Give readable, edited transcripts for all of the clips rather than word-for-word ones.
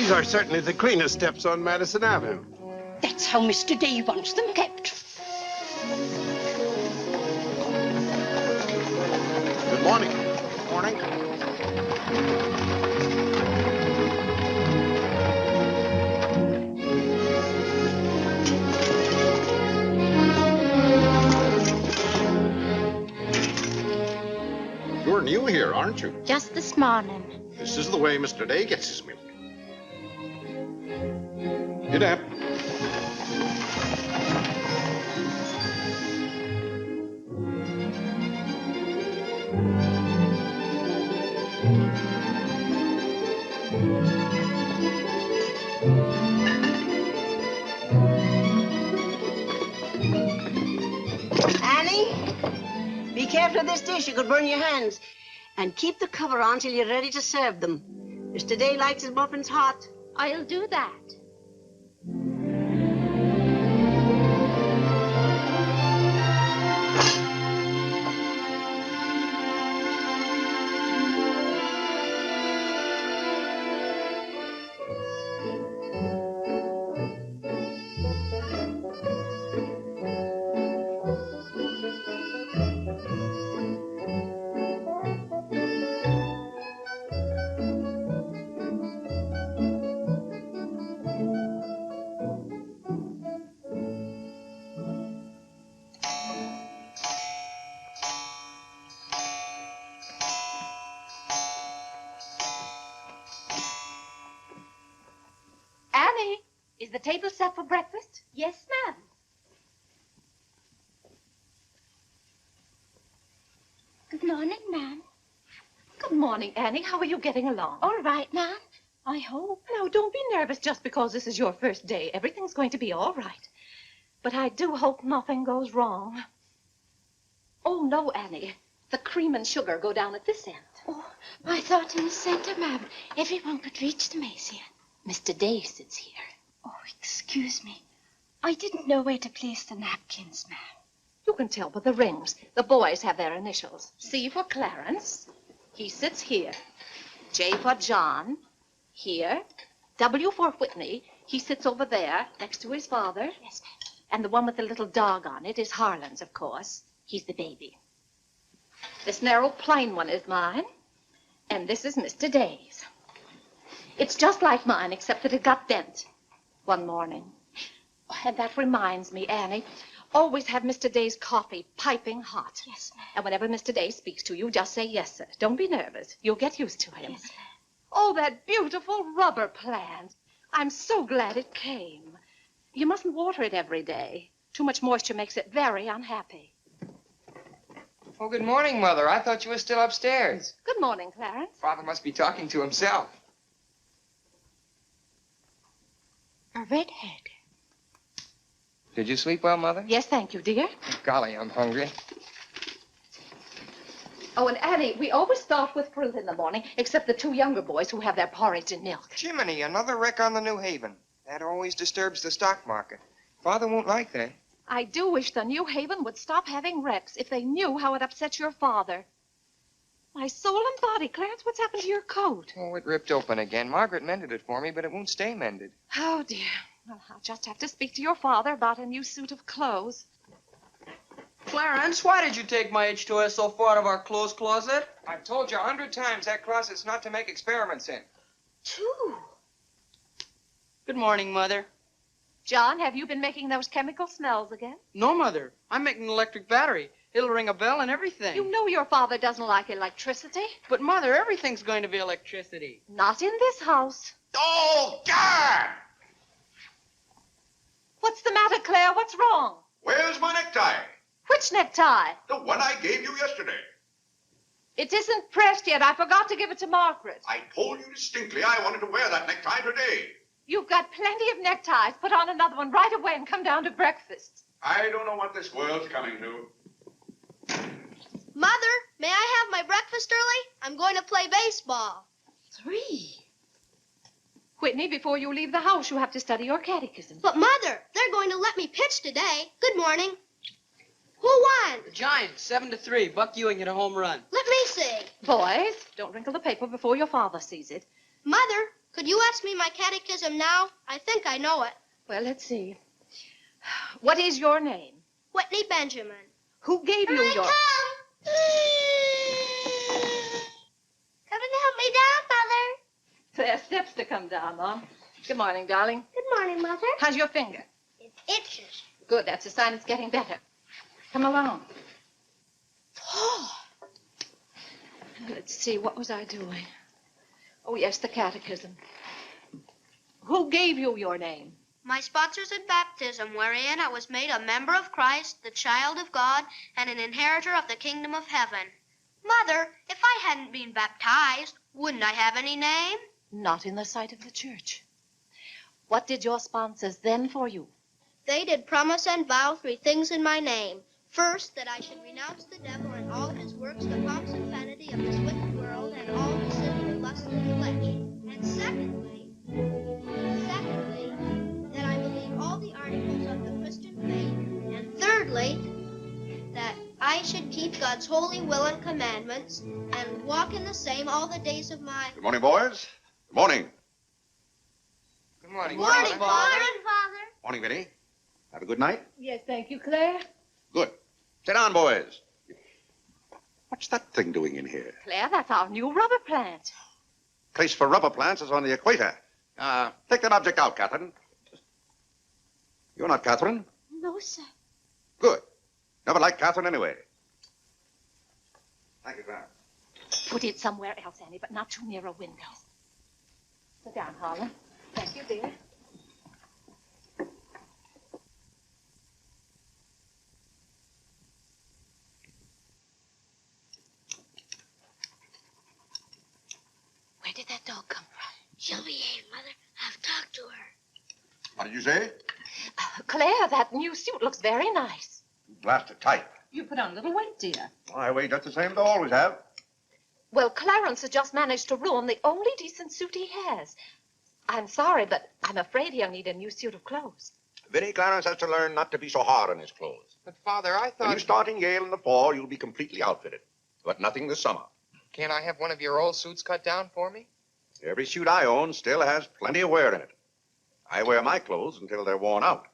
These are certainly the cleanest steps on Madison Avenue. That's how Mr. Day wants them kept. Good morning. Morning. You're new here, aren't you? Just this morning. This is the way Mr. Day gets his milk. Get up. Annie, be careful of this dish. You could burn your hands. And keep the cover on till you're ready to serve them. Mr. Day likes his muffins hot. I'll do that. Annie, is the table set for breakfast? Yes, ma'am. Good morning, ma'am. Good morning, Annie. How are you getting along? All right, ma'am. I hope. Now, don't be nervous just because this is your first day. Everything's going to be all right. But I do hope nothing goes wrong. Oh, no, Annie. The cream and sugar go down at this end. Oh, I thought in the center, ma'am. Everyone could reach the mason. Mr. Day sits here. Oh, excuse me. I didn't know where to place the napkins, ma'am. You can tell by the rings. The boys have their initials. C for Clarence. He sits here. J for John. Here. W for Whitney. He sits over there, next to his father. Yes, ma'am. And the one with the little dog on it is Harlan's, of course. He's the baby. This narrow, plain one is mine. And this is Mr. Day's. It's just like mine, except that it got bent one morning. Oh, and that reminds me, Annie, always have Mr. Day's coffee piping hot. Yes, ma'am. And whenever Mr. Day speaks to you, just say yes, sir. Don't be nervous. You'll get used to him. Yes, ma'am. Oh, that beautiful rubber plant. I'm so glad it came. You mustn't water it every day. Too much moisture makes it very unhappy. Oh, good morning, Mother. I thought you were still upstairs. Good morning, Clarence. Father must be talking to himself. A redhead. Did you sleep well, Mother? Yes, thank you, dear. Golly, I'm hungry. Oh, and Annie, we always start with fruit in the morning, except the two younger boys who have their porridge and milk. Jiminy, another wreck on the New Haven. That always disturbs the stock market. Father won't like that. I do wish the New Haven would stop having wrecks if they knew how it upset your father. My soul and body, Clarence, what's happened to your coat? Oh, it ripped open again. Margaret mended it for me, but it won't stay mended. Oh, dear. Well, I'll just have to speak to your father about a new suit of clothes. Clarence, why did you take my H2S so far out of our clothes closet? I've told you 100 times that closet's not to make experiments in. Two. Good morning, Mother. John, have you been making those chemical smells again? No, Mother. I'm making an electric battery. It'll ring a bell and everything. You know your father doesn't like electricity. But, Mother, everything's going to be electricity. Not in this house. Oh, God! What's the matter, Claire? What's wrong? Where's my necktie? Which necktie? The one I gave you yesterday. It isn't pressed yet. I forgot to give it to Margaret. I told you distinctly I wanted to wear that necktie today. You've got plenty of neckties. Put on another one right away and come down to breakfast. I don't know what this world's coming to. Mother, may I have my breakfast early? I'm going to play baseball. 3. Whitney, before you leave the house, you have to study your catechism. But, Mother, they're going to let me pitch today. Good morning. Who won? The Giants, 7-3. Buck Ewing hit a home run. Let me see. Boys, don't wrinkle the paper before your father sees it. Mother, could you ask me my catechism now? I think I know it. Well, let's see. What is your name? Whitney Benjamin. Who gave you your... Come and help me down, Mother. There are steps to come down, Mom. Good morning, darling. Good morning, Mother. How's your finger? It itches. Good, that's a sign it's getting better. Come along. Oh. Let's see, what was I doing? Oh, yes, the catechism. Who gave you your name? My sponsors in baptism, wherein I was made a member of Christ, the child of God, and an inheritor of the kingdom of heaven. Mother, if I hadn't been baptized, wouldn't I have any name? Not in the sight of the church. What did your sponsors then for you? They did promise and vow 3 things in my name. First, that I should renounce the devil and all his works, the pomps and vanity of this wicked world, and all the sinful lusts of the flesh. And secondly, that I believe all the articles of the Christian faith. And thirdly, that I should keep God's holy will and commandments, and walk in the same all the days of my... Good morning, boys. Good morning. Good morning, Good morning, Father. Father. Morning, Vinny. Have a good night? Yes, thank you, Claire. Good. Sit down, boys. What's that thing doing in here? Claire, that's our new rubber plant. Place for rubber plants is on the equator. Take that object out, Catherine. You're not Catherine? No, sir. Good. Never liked Catherine anyway. Thank you, Clarence. Put it somewhere else, Annie, but not too near a window. Sit down, Harlan. Thank you, dear. Where did that dog come from? She'll behave, Mother. I've talked to her. What did you say? Claire, that new suit looks very nice. Blasted tight. You put on a little weight, dear. I weigh just the same as I always have. Well, Clarence has just managed to ruin the only decent suit he has. I'm sorry, but I'm afraid he'll need a new suit of clothes. Vinny, Clarence has to learn not to be so hard on his clothes. But, Father, I thought... When you start in Yale in the fall, you'll be completely outfitted. But nothing this summer. Can't I have one of your old suits cut down for me? Every suit I own still has plenty of wear in it. I wear my clothes until they're worn out.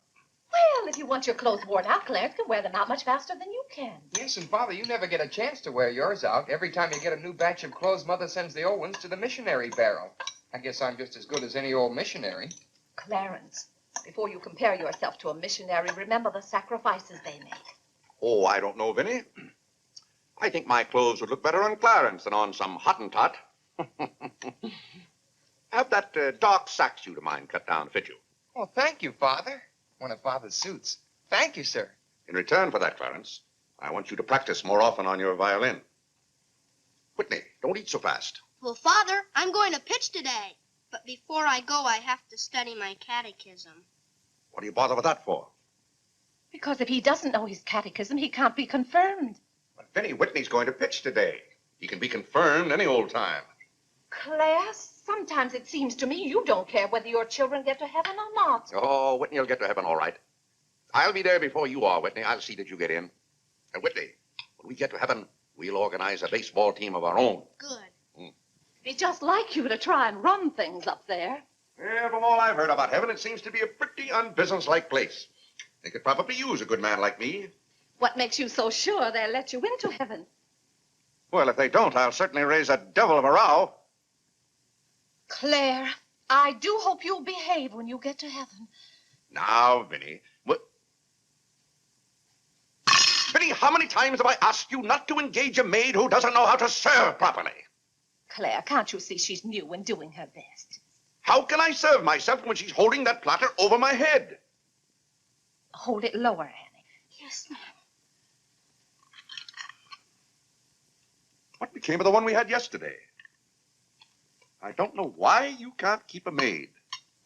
Well, if you want your clothes worn out, Clarence can wear them out much faster than you can. Yes, and, Father, you never get a chance to wear yours out. Every time you get a new batch of clothes, Mother sends the old ones to the missionary barrel. I guess I'm just as good as any old missionary. Clarence, before you compare yourself to a missionary, remember the sacrifices they make. Oh, I don't know, Vinny. I think my clothes would look better on Clarence than on some Hottentot. Have that dark sack suit of mine cut down to fit you. Oh, thank you, Father. One of Father's suits. Thank you, sir. In return for that, Clarence, I want you to practice more often on your violin. Whitney, don't eat so fast. Well, Father, I'm going to pitch today. But before I go, I have to study my catechism. What do you bother with that for? Because if he doesn't know his catechism, he can't be confirmed. But Vinny, Whitney's going to pitch today. He can be confirmed any old time. Claire, sometimes it seems to me you don't care whether your children get to heaven or not. Oh, Whitney will get to heaven all right. I'll be there before you are, Whitney. I'll see that you get in. And Whitney, when we get to heaven, we'll organize a baseball team of our own. Good. It'd be just like you to try and run things up there. Yeah, from all I've heard about heaven, it seems to be a pretty unbusinesslike place. They could probably use a good man like me. What makes you so sure they'll let you into heaven? Well, if they don't, I'll certainly raise a devil of a row. Claire, I do hope you'll behave when you get to heaven. Now, Vinny. Vinny, how many times have I asked you not to engage a maid who doesn't know how to serve properly? Claire, can't you see she's new and doing her best? How can I serve myself when she's holding that platter over my head? Hold it lower, Annie. Yes, ma'am. What became of the one we had yesterday? I don't know why you can't keep a maid.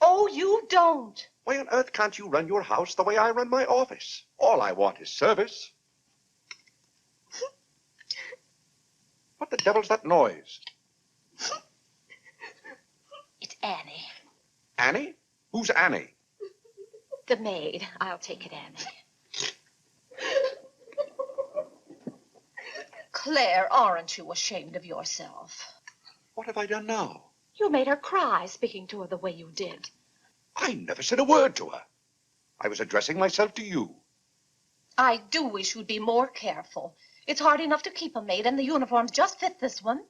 Oh, you don't? Why on earth can't you run your house the way I run my office? All I want is service. What the devil's that noise? It's Annie. Annie? Who's Annie? The maid. I'll take it, Annie. Claire, aren't you ashamed of yourself? What have I done now? You made her cry speaking to her the way you did. I never said a word to her. I was addressing myself to you. I do wish you'd be more careful. It's hard enough to keep a maid, and the uniforms just fit this one.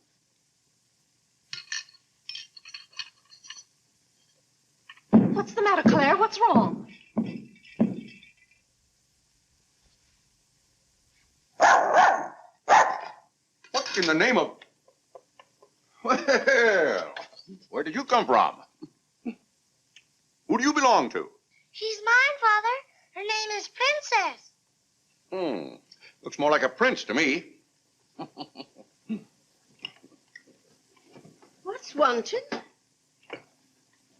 What's the matter, Claire? What's wrong? What in the name of... Well, where did you come from? Who do you belong to? She's mine, Father. Her name is Princess. Looks more like a prince to me. What's wanted?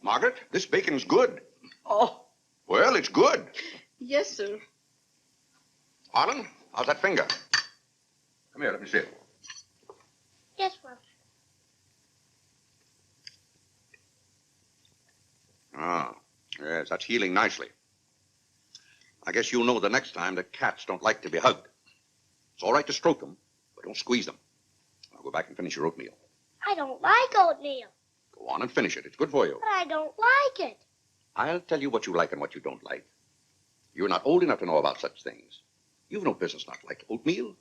Margaret, this bacon's good. Oh, Well, it's good. yes, sir. Harlan, how's that finger? Come here, let me see it. Yes, Father. Ah, yes, that's healing nicely. I guess you'll know the next time that cats don't like to be hugged. It's all right to stroke them, but don't squeeze them. Now go back and finish your oatmeal. I don't like oatmeal. Go on and finish it. It's good for you. But I don't like it. I'll tell you what you like and what you don't like. You're not old enough to know about such things. You've no business not to like oatmeal.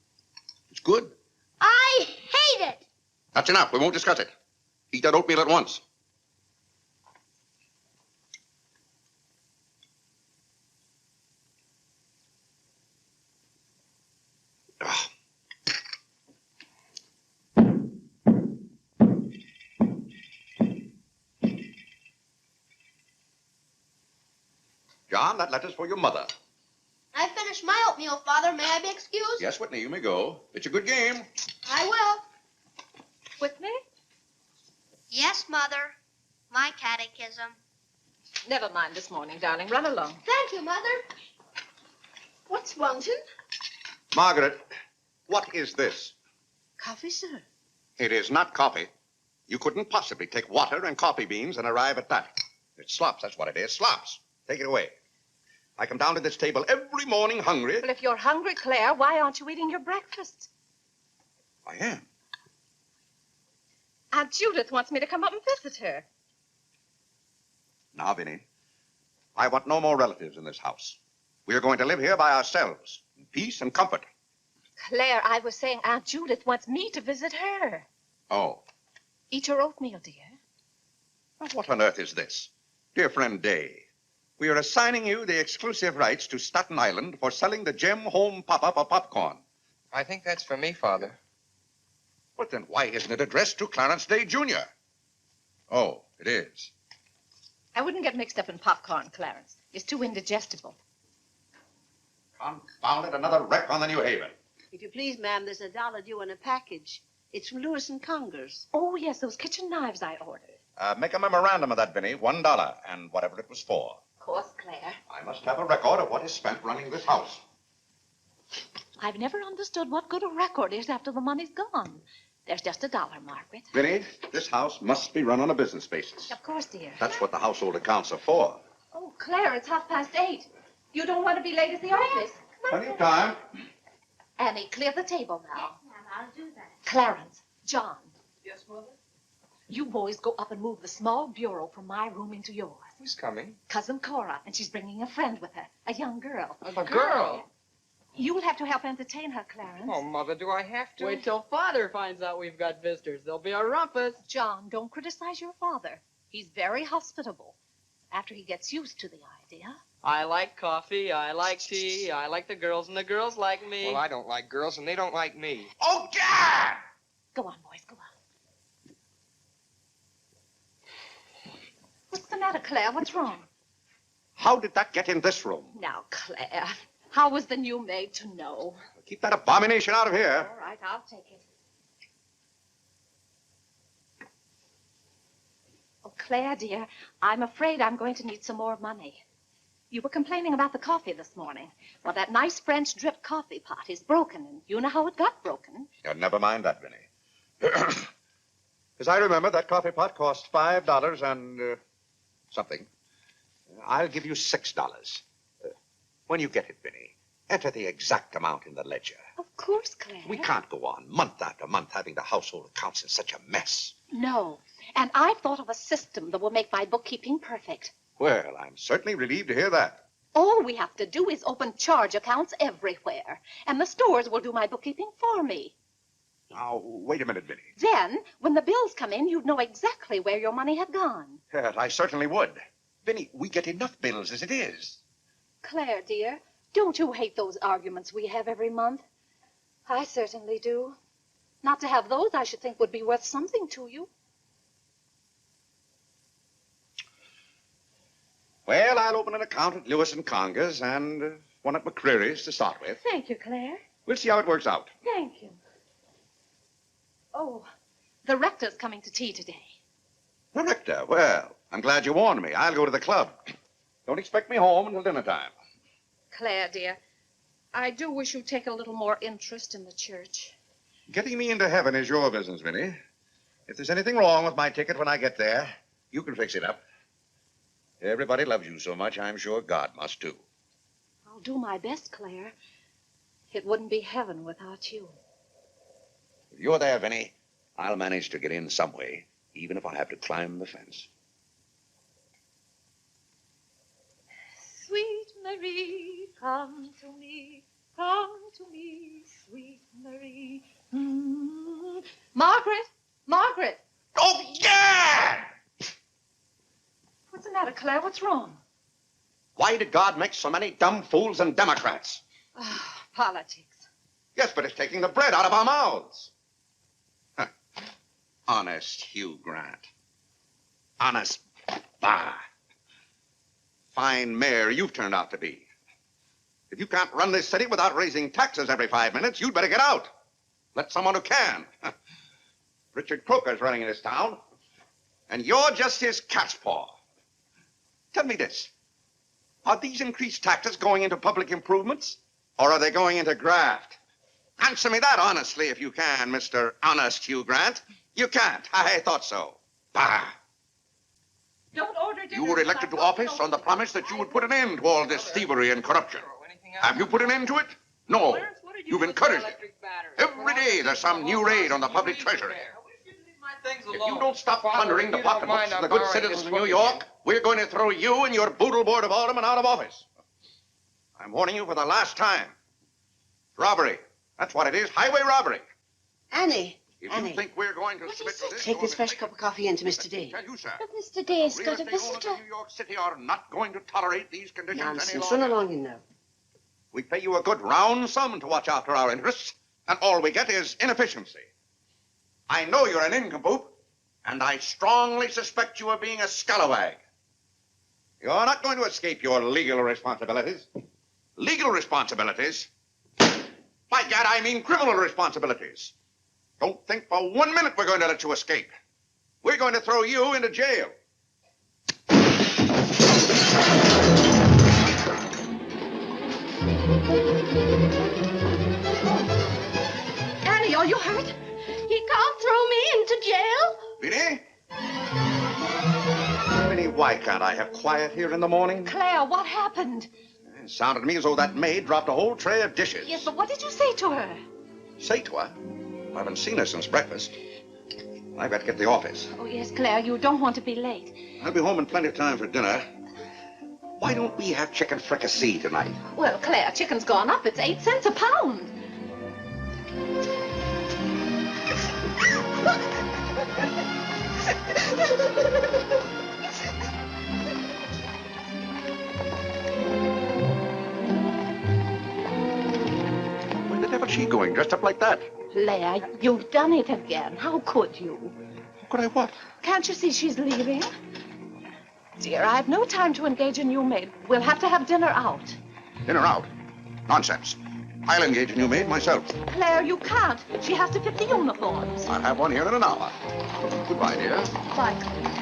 It's good. I hate it. That's enough. We won't discuss it. Eat that oatmeal at once. Ah. John, that letter's for your mother. I finished my oatmeal, Father. May I be excused? Yes, Whitney, you may go. It's a good game. I will. Whitney? Yes, Mother. My catechism. Never mind this morning, darling. Run along. Thank you, Mother. What's wanted? Margaret, what is this? Coffee, sir. It is not coffee. You couldn't possibly take water and coffee beans and arrive at that. It's slops, that's what it is. Slops. Take it away. I come down to this table every morning hungry. Well, if you're hungry, Claire, why aren't you eating your breakfast? I am. Aunt Judith wants me to come up and visit her. Now, Vinny, I want no more relatives in this house. We are going to live here by ourselves, in peace and comfort. Claire, I was saying Aunt Judith wants me to visit her. Oh. Eat your oatmeal, dear. Now, what on earth is this? Dear friend Day, we are assigning you the exclusive rights to Staten Island for selling the Gem Home Pop-Up of popcorn. I think that's for me, Father. But then why isn't it addressed to Clarence Day, Jr.? Oh, it is. I wouldn't get mixed up in popcorn, Clarence. It's too indigestible. Confound it, another wreck on the New Haven. If you please, ma'am, there's $1 due in a package. It's from Lewis and Congers. Oh, yes, those kitchen knives I ordered. Make a memorandum of that, Vinny. $1, and whatever it was for. Of course, Claire. I must have a record of what is spent running this house. I've never understood what good a record is after the money's gone. There's just $1, Margaret. Vinny, this house must be run on a business basis. Of course, dear. That's what the household accounts are for. Oh, Claire, it's 8:30. You don't want to be late at the office. Plenty of time. Annie, clear the table now. Yes, ma'am, I'll do that. Clarence, John, Yes, Mother? you boys go up and move the small bureau from my room into yours. Who's coming? Cousin Cora, and she's bringing a friend with her, a young girl. A girl? You'll have to help entertain her, Clarence. Oh, Mother, do I have to? Wait till Father finds out we've got visitors. There'll be a rumpus. John, don't criticize your father. He's very hospitable. After he gets used to the idea. I like coffee, I like tea, I like the girls, and the girls like me. Well, I don't like girls, and they don't like me. Oh, yeah! Go on, boys, go on. What's the matter, Claire? What's wrong? How did that get in this room? Now, Claire, how was the new maid to know? Keep that abomination out of here. All right, I'll take it. Oh, Claire, dear, I'm afraid I'm going to need some more money. You were complaining about the coffee this morning. Well, that nice French drip coffee pot is broken, and you know how it got broken. Yeah, never mind that, Vinny. As I remember, that coffee pot cost $5 and something. I'll give you $6. When you get it, Vinny, Enter the exact amount in the ledger. Of course, Claire. We can't go on month after month having the household accounts in such a mess. No. And I've thought of a system that will make my bookkeeping perfect. Well, I'm certainly relieved to hear that. All we have to do is open charge accounts everywhere, and the stores will do my bookkeeping for me. Now, wait a minute, Vinny. Then, when the bills come in, you'd know exactly where your money had gone. Yes, I certainly would. Vinny, we get enough bills as it is. Claire, dear, don't you hate those arguments we have every month? I certainly do. Not to have those, I should think, would be worth something to you. Well, I'll open an account at Lewis and Conger's and one at McCreary's to start with. Thank you, Claire. We'll see how it works out. Thank you. Oh, the rector's coming to tea today. The rector? Well, I'm glad you warned me. I'll go to the club. Don't expect me home until dinner time. Claire, dear, I do wish you'd take a little more interest in the church. Getting me into heaven is your business, Vinny. If there's anything wrong with my ticket when I get there, you can fix it up. Everybody loves you so much, I'm sure God must too. I'll do my best, Claire. It wouldn't be heaven without you. If you're there, Vinny, I'll manage to get in some way, even if I have to climb the fence. Sweet Marie, come to me, sweet Marie. Margaret! Margaret! Oh, yeah! What's the matter, Claire? What's wrong? Why did God make so many dumb fools and Democrats? Politics. Yes, but it's taking the bread out of our mouths. Huh. Honest Hugh Grant. Honest, bah. Fine mayor you've turned out to be. If you can't run this city without raising taxes every 5 minutes, you'd better get out. Let someone who can. Richard Croker's running in this town, and you're just his cat's paw. Tell me this. Are these increased taxes going into public improvements, or are they going into graft? Answer me that honestly, if you can, Mr. Honest Hugh Grant. You can't. I thought so. Bah! Don't order dinner. You were elected to office on the promise that you would put an end to all this thievery and corruption. Have you put an end to it? No. You've encouraged it. Every day there's some new raid on the public treasury. If you don't stop plundering the pocketbooks of the good citizens of New York, we're going to throw you and your boodle board of aldermen out of office. I'm warning you for the last time. Robbery. That's what it is. Highway robbery. Annie. If you think we're going to submit to this... Take this fresh cup of coffee into Mr. Day. Tell you, sir. But Mr. Day's Real got a estate owners visitor. in New York City are not going to tolerate these conditions any Nonsense. longer. Run along in now. We pay you a good round sum to watch after our interests, and all we get is inefficiency. I know you're an nincompoop, and I strongly suspect you of being a scalawag. You're not going to escape your legal responsibilities. Legal responsibilities? By gad, I mean criminal responsibilities. Don't think for 1 minute we're going to let you escape. We're going to throw you into jail. Annie, are you hurt? He can't throw me into jail. Vinny? Vinny, why can't I have quiet here in the morning? Claire, what happened? It sounded to me as though that maid dropped a whole tray of dishes. Yes, but what did you say to her? Say to her? I haven't seen her since breakfast. I've got to get to the office. Oh, yes, Claire, you don't want to be late. I'll be home in plenty of time for dinner. Why don't we have chicken fricassee tonight? Well, Claire, chicken's gone up. It's 8 cents a pound. Where the devil's she going, dressed up like that? Claire, you've done it again. How could you? Could I what? Can't you see she's leaving? Dear, I have no time to engage a new maid. We'll have to have dinner out. Dinner out? Nonsense. I'll engage a new maid myself. Claire, you can't. She has to fit the uniforms. I'll have one here in an hour. Goodbye, dear. Bye, Claire.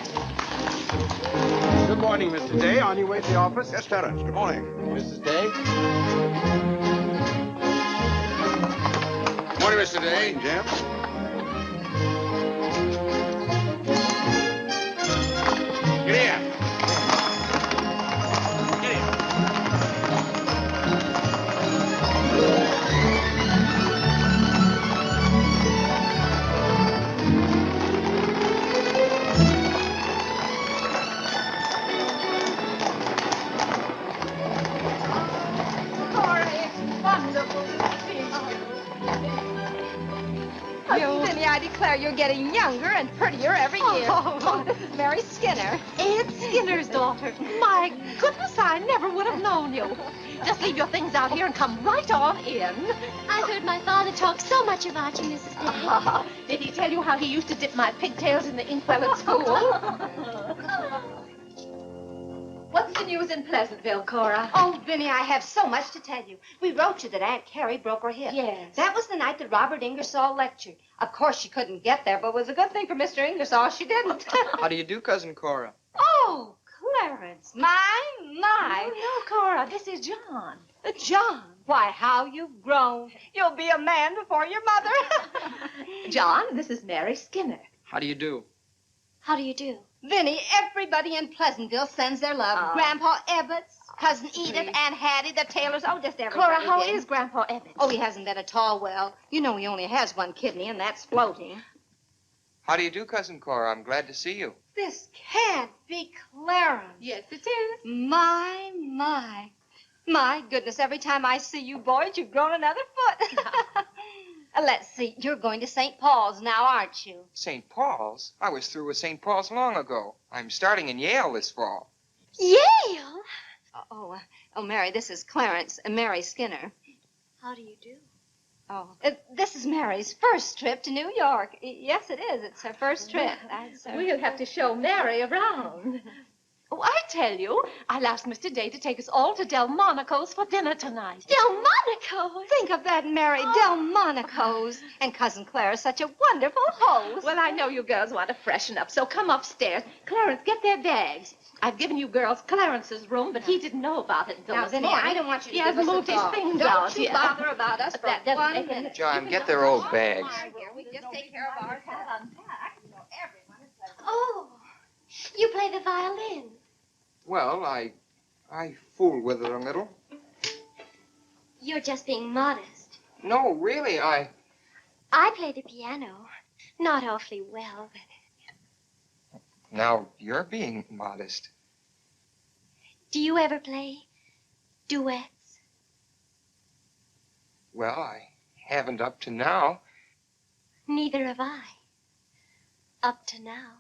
Good morning, Mr. Day. On your way to the office? Yes, Clarence. Good morning. Mrs. Day? Good morning, Mr. Day. Good morning, Jim. Get here. Get here. getting younger and prettier every year. Oh, this is Mary Skinner. Ed Skinner's daughter. My goodness, I never would have known you. Just leave your things out here and come right on in. I've heard my father talk so much about you, Mrs. Day. Did he tell you how he used to dip my pigtails in the inkwell at school? What's the news in Pleasantville, Cora? Oh, Vinny, I have so much to tell you. We wrote you that Aunt Carrie broke her hip. Yes. That was the night that Robert Ingersoll lectured. Of course, she couldn't get there, but it was a good thing for Mr. Ingersoll she didn't. How do you do, Cousin Cora? Oh, Clarence, my. No, Cora, this is John. John, why, how you've grown. You'll be a man before your mother. John, this is Mary Skinner. How do you do? How do you do? Vinny, everybody in Pleasantville sends their love. Grandpa Ebbets, Cousin Edith, Aunt Hattie, the Taylors, just everybody. Cora, how did. is Grandpa Ebbets? Oh, he hasn't been at all well. You know he only has one kidney, and that's floating. How do you do, Cousin Cora? I'm glad to see you. This can't be Clarence. Yes, it is. My. My goodness, every time I see you boys, you've grown another foot. Let's see, you're going to St. Paul's now, aren't you? St. Paul's? I was through with St. Paul's long ago. I'm starting in Yale this fall. Yale? Oh, Mary, this is Clarence and Mary Skinner. How do you do? Oh, this is Mary's first trip to New York. Yes, it is. It's her first trip. We'll have to show Mary around. Oh, I tell you, I'll ask Mr. Day to take us all to Delmonico's for dinner tonight. Delmonico's? Think of that, Mary, Delmonico's. And Cousin Claire is such a wonderful host. Well, I know you girls want to freshen up, so come upstairs. Clarence, get their bags. I've given you girls Clarence's room, but he didn't know about it until Now, this Vinny, morning. I don't want you to He give hasn't us a moved his thought. things Don't out you yet. bother about us for That doesn't 1 make minute. John, get their old bags. We just take care of ourselves. Oh, you play the violin. Well, I fool with it a little. You're just being modest. No, really, I play the piano. Not awfully well, but... Now, you're being modest. Do you ever play duets? Well, I haven't up to now. Neither have I. Up to now.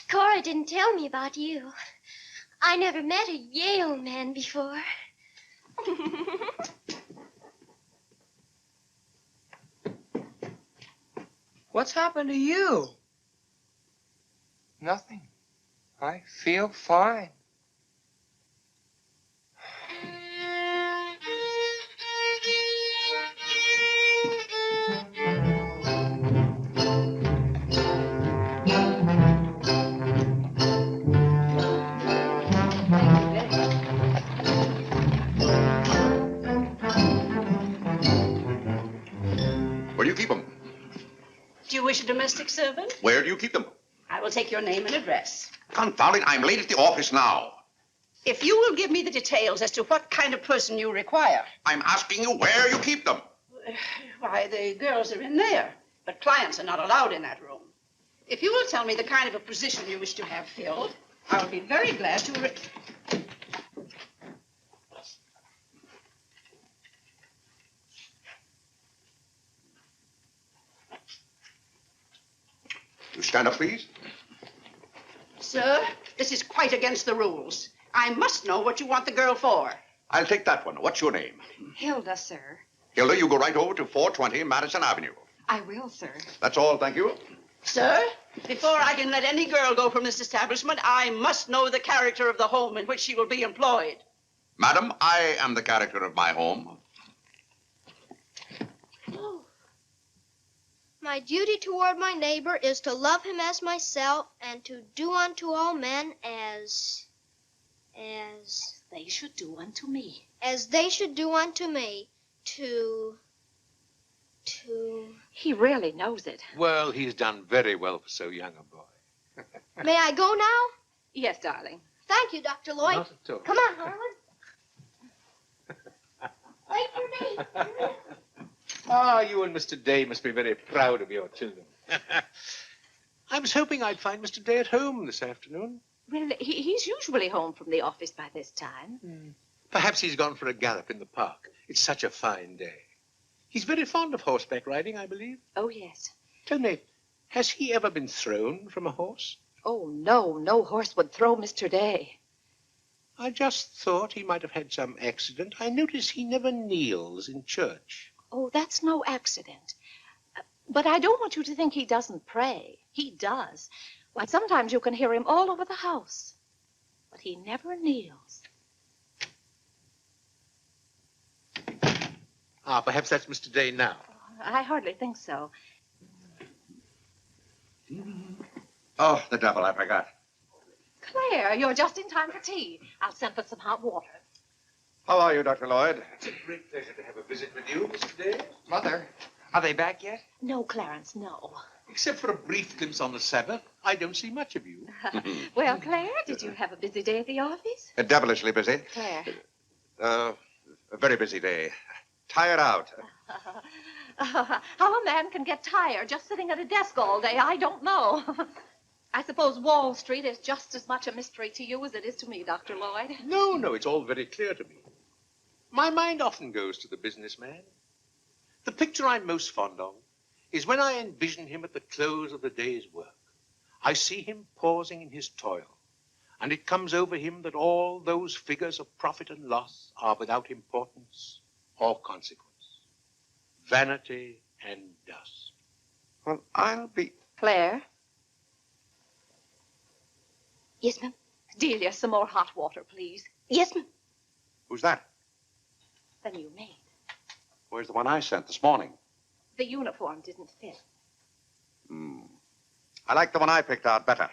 Cora didn't tell me about you. I never met a Yale man before. What's happened to you? Nothing. I feel fine. Where do you keep them? Do you wish a domestic servant? Where do you keep them? I will take your name and address. Confound it, I'm late at the office now. If you will give me the details as to what kind of person you require. I'm asking you where you keep them. Why, the girls are in there, but clients are not allowed in that room. If you will tell me the kind of a position you wish to have filled, I will be very glad to... You stand up, please. Sir, this is quite against the rules. I must know what you want the girl for. I'll take that one. What's your name? Hilda, sir. Hilda, you go right over to 420 Madison Avenue. I will, sir. That's all, thank you. Sir, before I can let any girl go from this establishment, I must know the character of the home in which she will be employed. Madam, I am the character of my home. My duty toward my neighbor is to love him as myself and to do unto all men as They should do unto me. As they should do unto me. He really knows it. Well, he's done very well for so young a boy. May I go now? Yes, darling. Thank you, Dr. Lloyd. Not at all. Come on, Harlan. Wait for me. Ah, you and Mr. Day must be very proud of your children. I was hoping I'd find Mr. Day at home this afternoon. Well, he's usually home from the office by this time. Perhaps he's gone for a gallop in the park. It's such a fine day. He's very fond of horseback riding, I believe. Oh, yes. Tell me, has he ever been thrown from a horse? Oh, no. No horse would throw Mr. Day. I just thought he might have had some accident. I notice he never kneels in church. Oh, that's no accident. But I don't want you to think he doesn't pray. He does. Why, sometimes you can hear him all over the house. But he never kneels. Ah, perhaps that's Mr. Day now. I hardly think so. Oh, the devil, I forgot. Claire, you're just in time for tea. I'll send for some hot water. How are you, Dr. Lloyd? It's a great pleasure to have a visit with you, Mr. Day. Mother, are they back yet? No, Clarence, no. Except for a brief glimpse on the Sabbath, I don't see much of you. Well, Claire, did you have a busy day at the office? Devilishly busy. Claire. A very busy day. Tired out. How a man can get tired just sitting at a desk all day, I don't know. I suppose Wall Street is just as much a mystery to you as it is to me, Dr. Lloyd. No, it's all very clear to me. My mind often goes to the businessman. The picture I'm most fond of is when I envision him at the close of the day's work. I see him pausing in his toil, and it comes over him that all those figures of profit and loss are without importance or consequence. Vanity and dust. Well, I'll be... Claire? Yes, ma'am. Delia, some more hot water, please. Yes, ma'am. Who's that? The new maid. Where's the one I sent this morning? The uniform didn't fit. I like the one I picked out better.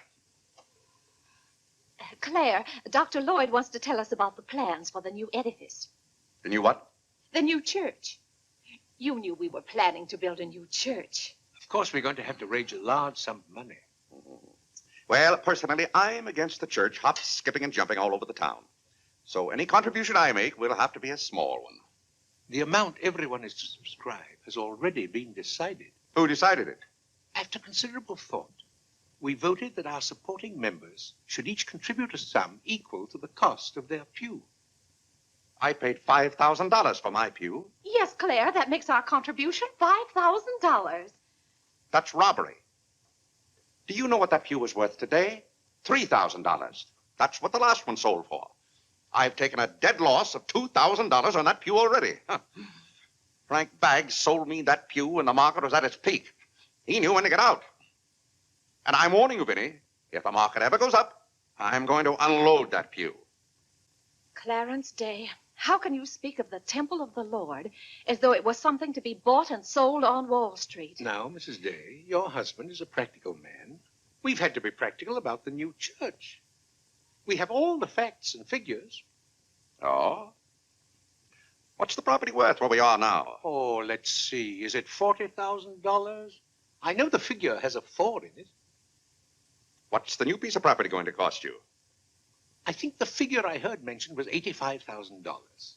Claire, Dr. Lloyd wants to tell us about the plans for the new edifice. The new what? The new church. You knew we were planning to build a new church. Of course, we're going to have to raise a large sum of money. Well, personally, I'm against the church hopping, skipping, and jumping all over the town. So any contribution I make will have to be a small one. The amount everyone is to subscribe has already been decided. Who decided it? After considerable thought, we voted that our supporting members should each contribute a sum equal to the cost of their pew. I paid $5,000 for my pew. Yes, Claire, that makes our contribution $5,000. That's robbery. Do you know what that pew was worth today? $3,000. That's what the last one sold for. I've taken a dead loss of $2,000 on that pew already. Huh. Frank Baggs sold me that pew when the market was at its peak. He knew when to get out. And I'm warning you, Vinny, if the market ever goes up, I'm going to unload that pew. Clarence Day, how can you speak of the temple of the Lord as though it was something to be bought and sold on Wall Street? Now, Mrs. Day, your husband is a practical man. We've had to be practical about the new church. We have all the facts and figures. Oh? What's the property worth where we are now? Oh, let's see. Is it $40,000? I know the figure has a 4 in it. What's the new piece of property going to cost you? I think the figure I heard mentioned was $85,000.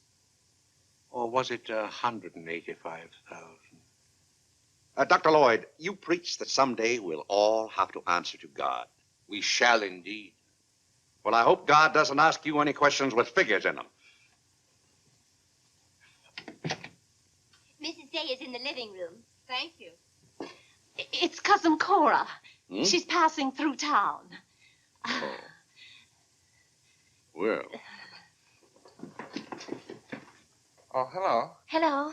Or was it $185,000? Dr. Lloyd, you preach that someday we'll all have to answer to God. We shall indeed. Well, I hope God doesn't ask you any questions with figures in them. Mrs. Day is in the living room. Thank you. It's Cousin Cora. Hmm? She's passing through town. Oh. Well. Oh, hello. Hello.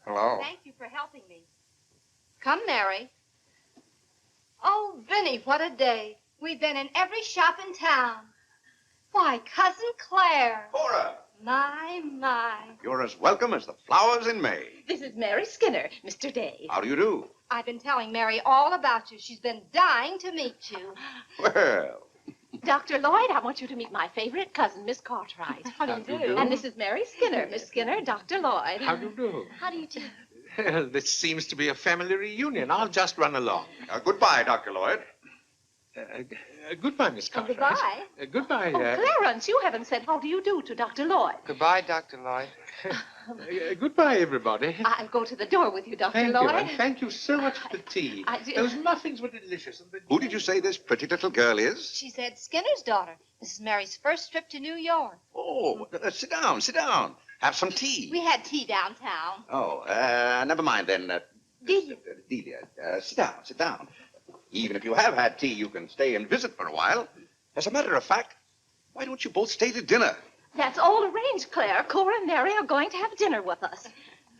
Hello. Thank you for helping me. Come, Mary. Oh, Vinny, what a day. We've been in every shop in town. Why, Cousin Claire. Cora! My. You're as welcome as the flowers in May. This is Mary Skinner, Mr. Day. How do you do? I've been telling Mary all about you. She's been dying to meet you. Well. Dr. Lloyd, I want you to meet my favorite cousin, Miss Cartwright. How do you do? And this is Mary Skinner. Miss Skinner, Dr. Lloyd. How do you do? How do you do? Well, this seems to be a family reunion. I'll just run along. Goodbye, Dr. Lloyd. Goodbye, Miss Cartwright. Goodbye. Goodbye. Oh, Clarence, you haven't said how do you do to Dr. Lloyd. Goodbye, Dr. Lloyd. Goodbye, everybody. I'll go to the door with you, Dr. Thank Lloyd. you, and thank you so much for the tea. Those muffins were delicious. And Who did you say this pretty little girl is? She's Ed Skinner's daughter. This is Mary's first trip to New York. Oh, sit down, sit down. Have some tea. We had tea downtown. Oh, Never mind then. Delia. Delia, sit down, sit down. Even if you have had tea, you can stay and visit for a while. As a matter of fact, why don't you both stay to dinner? That's all arranged, Claire. Cora and Mary are going to have dinner with us.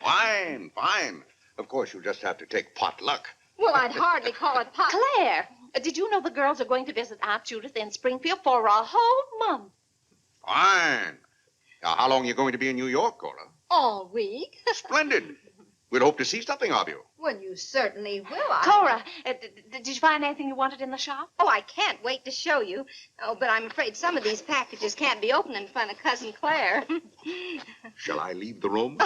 Fine, fine. Of course, you'll just have to take potluck. Well, I'd hardly call it pot. Claire, did you know the girls are going to visit Aunt Judith in Springfield for a whole month? Fine. Now, how long are you going to be in New York, Cora? All week. Splendid. We'll hope to see something of you. Well, you certainly will. Cora, did you find anything you wanted in the shop? Oh, I can't wait to show you. Oh, but I'm afraid some of these packages can't be opened in front of Cousin Claire. Shall I leave the room?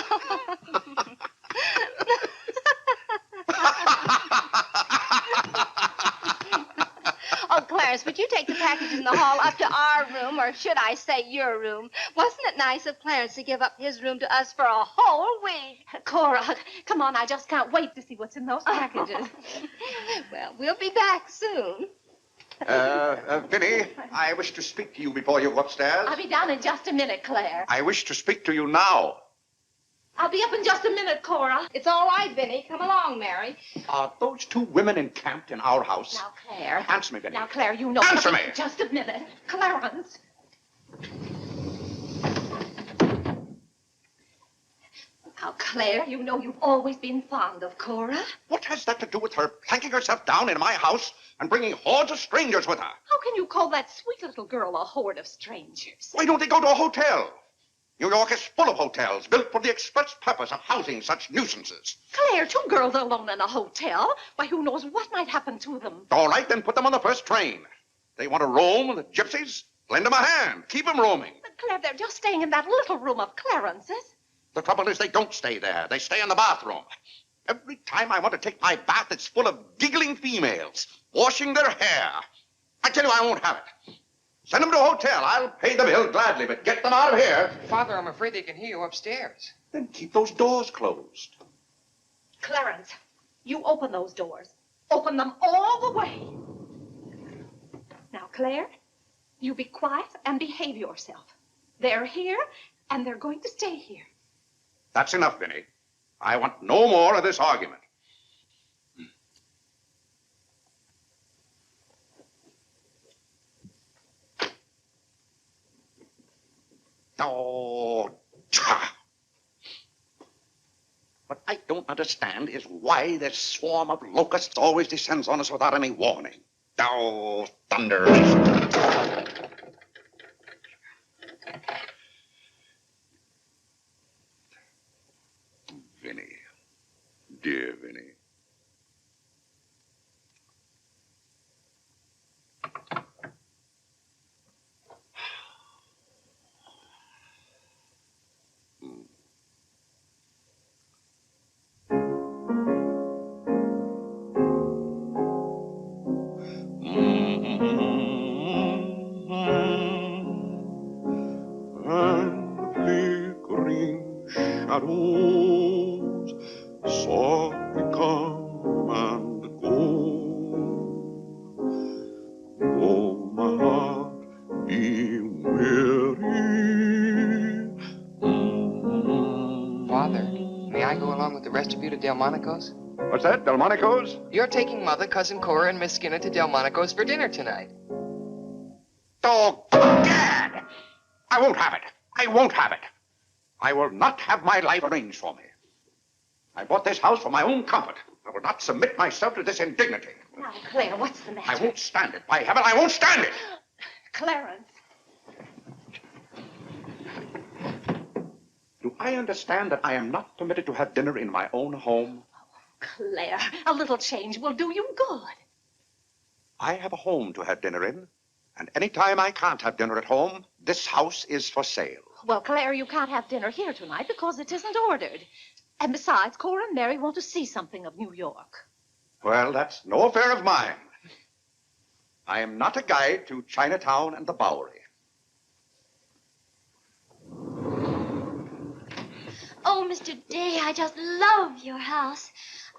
Oh, Clarence, would you take the packages in the hall up to our room, or should I say your room? Wasn't it nice of Clarence to give up his room to us for a whole week? Cora, come on, I just can't wait to see what's in those packages. Well, we'll be back soon. Vinny, I wish to speak to you before you go upstairs. I'll be down in just a minute, Claire. I wish to speak to you now. I'll be up in just a minute, Cora. It's all right, Vinny. Come along, Mary. Are those two women encamped in our house? Now, Claire. Answer me, Vinny. Now, Claire, you know. Answer me. Just a minute. Clarence. Now, Claire, you know you've always been fond of Cora. What has that to do with her planking herself down in my house and bringing hordes of strangers with her? How can you call that sweet little girl a horde of strangers? Why don't they go to a hotel? New York is full of hotels built for the express purpose of housing such nuisances. Claire, two girls alone in a hotel? Why, who knows what might happen to them? All right, then put them on the first train. They want to roam with the gypsies? Lend them a hand. Keep them roaming. But, Claire, they're just staying in that little room of Clarence's. The trouble is they don't stay there. They stay in the bathroom. Every time I want to take my bath, it's full of giggling females, washing their hair. I tell you, I won't have it. Send them to a hotel. I'll pay the bill gladly, but get them out of here. Father, I'm afraid they can hear you upstairs. Then keep those doors closed. Clarence, you open those doors. Open them all the way. Now, Claire, you be quiet and behave yourself. They're here, and they're going to stay here. That's enough, Vinny. I want no more of this argument. Oh, what I don't understand is why this swarm of locusts always descends on us without any warning. Oh, thunder. Vinny. Dear Vinny. Shadows softly come and go. Though my heart be weary. Father, may I go along with the rest of you to Delmonico's? What's that, Delmonico's? You're taking Mother, Cousin Cora, and Miss Skinner to Delmonico's for dinner tonight. Oh, gad! I won't have it. I won't have it. I will not have my life arranged for me. I bought this house for my own comfort. I will not submit myself to this indignity. Now, Claire, what's the matter? I won't stand it. By heaven, I won't stand it. Clarence. Do I understand that I am not permitted to have dinner in my own home? Claire, a little change will do you good. I have a home to have dinner in, and any time I can't have dinner at home, this house is for sale. Well, Claire, you can't have dinner here tonight because it isn't ordered. And besides, Cora and Mary want to see something of New York. Well, that's no affair of mine. I am not a guide to Chinatown and the Bowery. Oh, Mr. Day, I just love your house.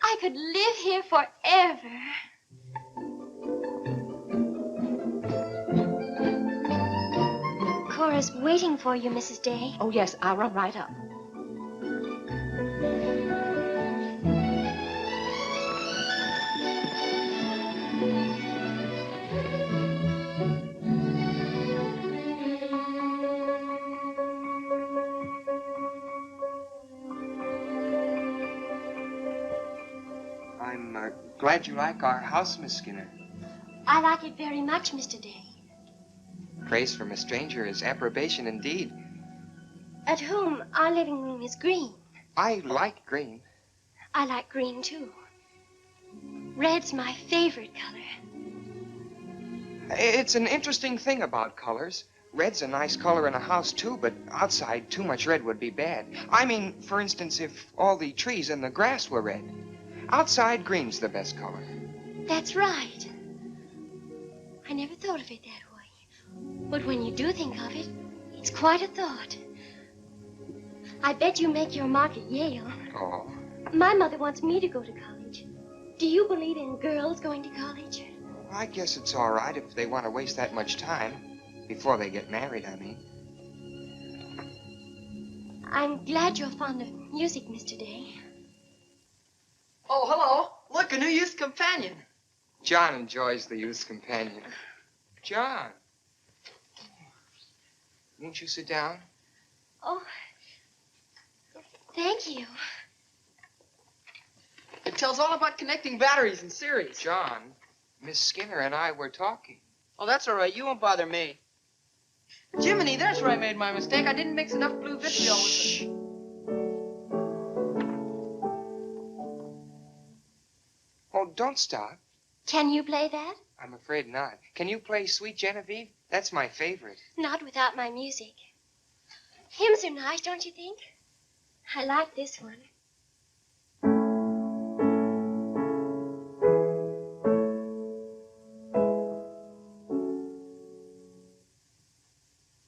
I could live here forever. Cora's waiting for you, Mrs. Day. Oh, yes, I'll run right up. I'm glad you like our house, Miss Skinner. I like it very much, Mr. Day. Praise from a stranger is approbation indeed. At home, our living room is green. I like green. I like green, too. Red's my favorite color. It's an interesting thing about colors. Red's a nice color in a house, too, but outside, too much red would be bad. I mean, for instance, if all the trees and the grass were red. Outside, green's the best color. That's right. I never thought of it that way. But when you do think of it, it's quite a thought. I bet you make your mark at Yale. Oh. My mother wants me to go to college. Do you believe in girls going to college? I guess it's all right if they want to waste that much time. Before they get married, I mean. I'm glad you're fond of music, Mr. Day. Oh, hello. Look, a new youth companion. John enjoys the youth's companion. John. Won't you sit down? Oh, thank you. It tells all about connecting batteries in series. John, Miss Skinner and I were talking. Oh, that's all right. You won't bother me. Jiminy, there's where I made my mistake. I didn't mix enough blue vitriol with it. Oh, don't stop. Can you play that? I'm afraid not. Can you play Sweet Genevieve? That's my favorite. Not without my music. Hymns are nice, don't you think? I like this one.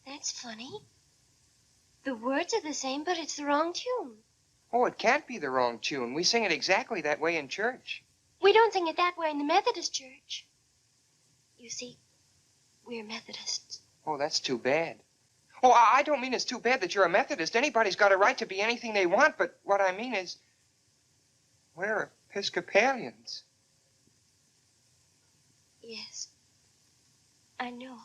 That's funny. The words are the same, but it's the wrong tune. Oh, it can't be the wrong tune. We sing it exactly that way in church. We don't sing it that way in the Methodist church. You see, we're Methodists. Oh, that's too bad. Oh, I don't mean it's too bad that you're a Methodist. Anybody's got a right to be anything they want, but what I mean is we're Episcopalians. Yes, I know.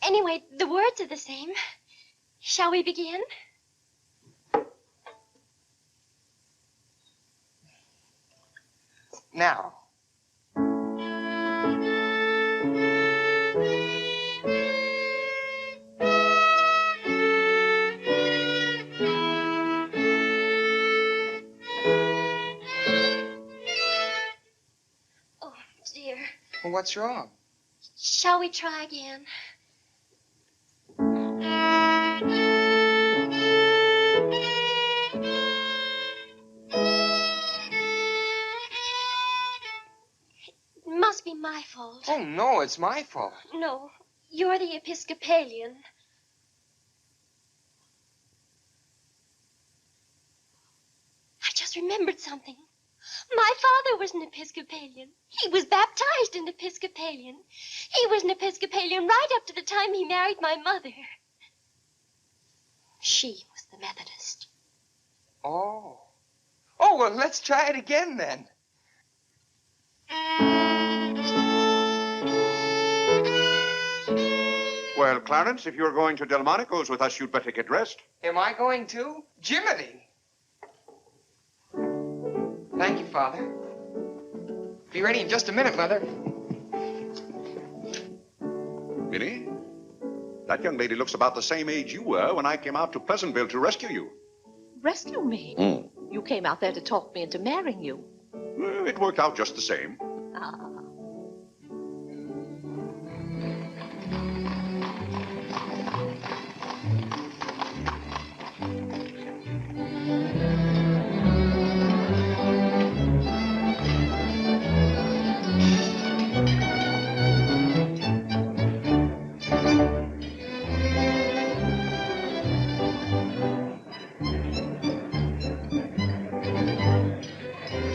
Anyway, the words are the same. Shall we begin? Now. Oh, dear. Well, what's wrong? Shall we try again? It must be my fault. Oh, no, it's my fault. No, you're the Episcopalian. I just remembered something. My father was an Episcopalian. He was baptized an Episcopalian. He was an Episcopalian right up to the time he married my mother. She was the Methodist. Oh. Oh, well, let's try it again then. Well, Clarence, if you're going to Delmonico's with us, you'd better get dressed. Am I going too? Jiminy. Thank you, Father. Be ready in just a minute, Mother. Minnie, that young lady looks about the same age you were when I came out to Pleasantville to rescue you. Rescue me? You came out there to talk me into marrying you. Well, it worked out just the same. Ah.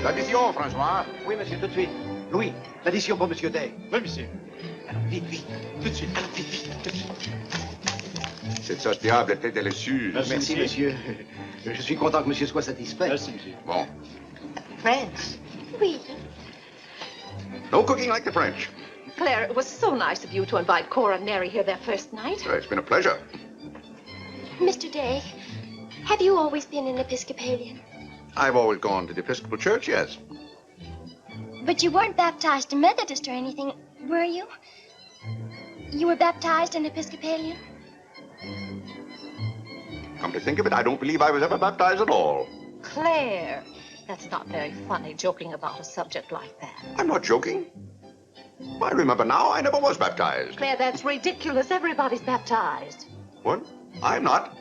L'addition, François. Oui, monsieur, tout de suite. Louis, l'addition pour monsieur Day. Oui, monsieur. Alors, vite, vite, tout de suite. Alors, vite, vite, tout de suite. Cette sauce diable était délicieuse. Merci, monsieur. Je suis content que monsieur soit satisfait. Merci, monsieur. Bon. France. Oui. No cooking like the French. Claire, it was so nice of you to invite Cora and Mary here their first night. It's been a pleasure. Mr. Day, have you always been an Episcopalian? I've always gone to the Episcopal Church, yes. But you weren't baptized a Methodist or anything, were you? You were baptized an Episcopalian? Come to think of it, I don't believe I was ever baptized at all. Claire, that's not very funny, joking about a subject like that. I'm not joking. I remember now, I never was baptized. Claire, that's ridiculous. Everybody's baptized. What? I'm not.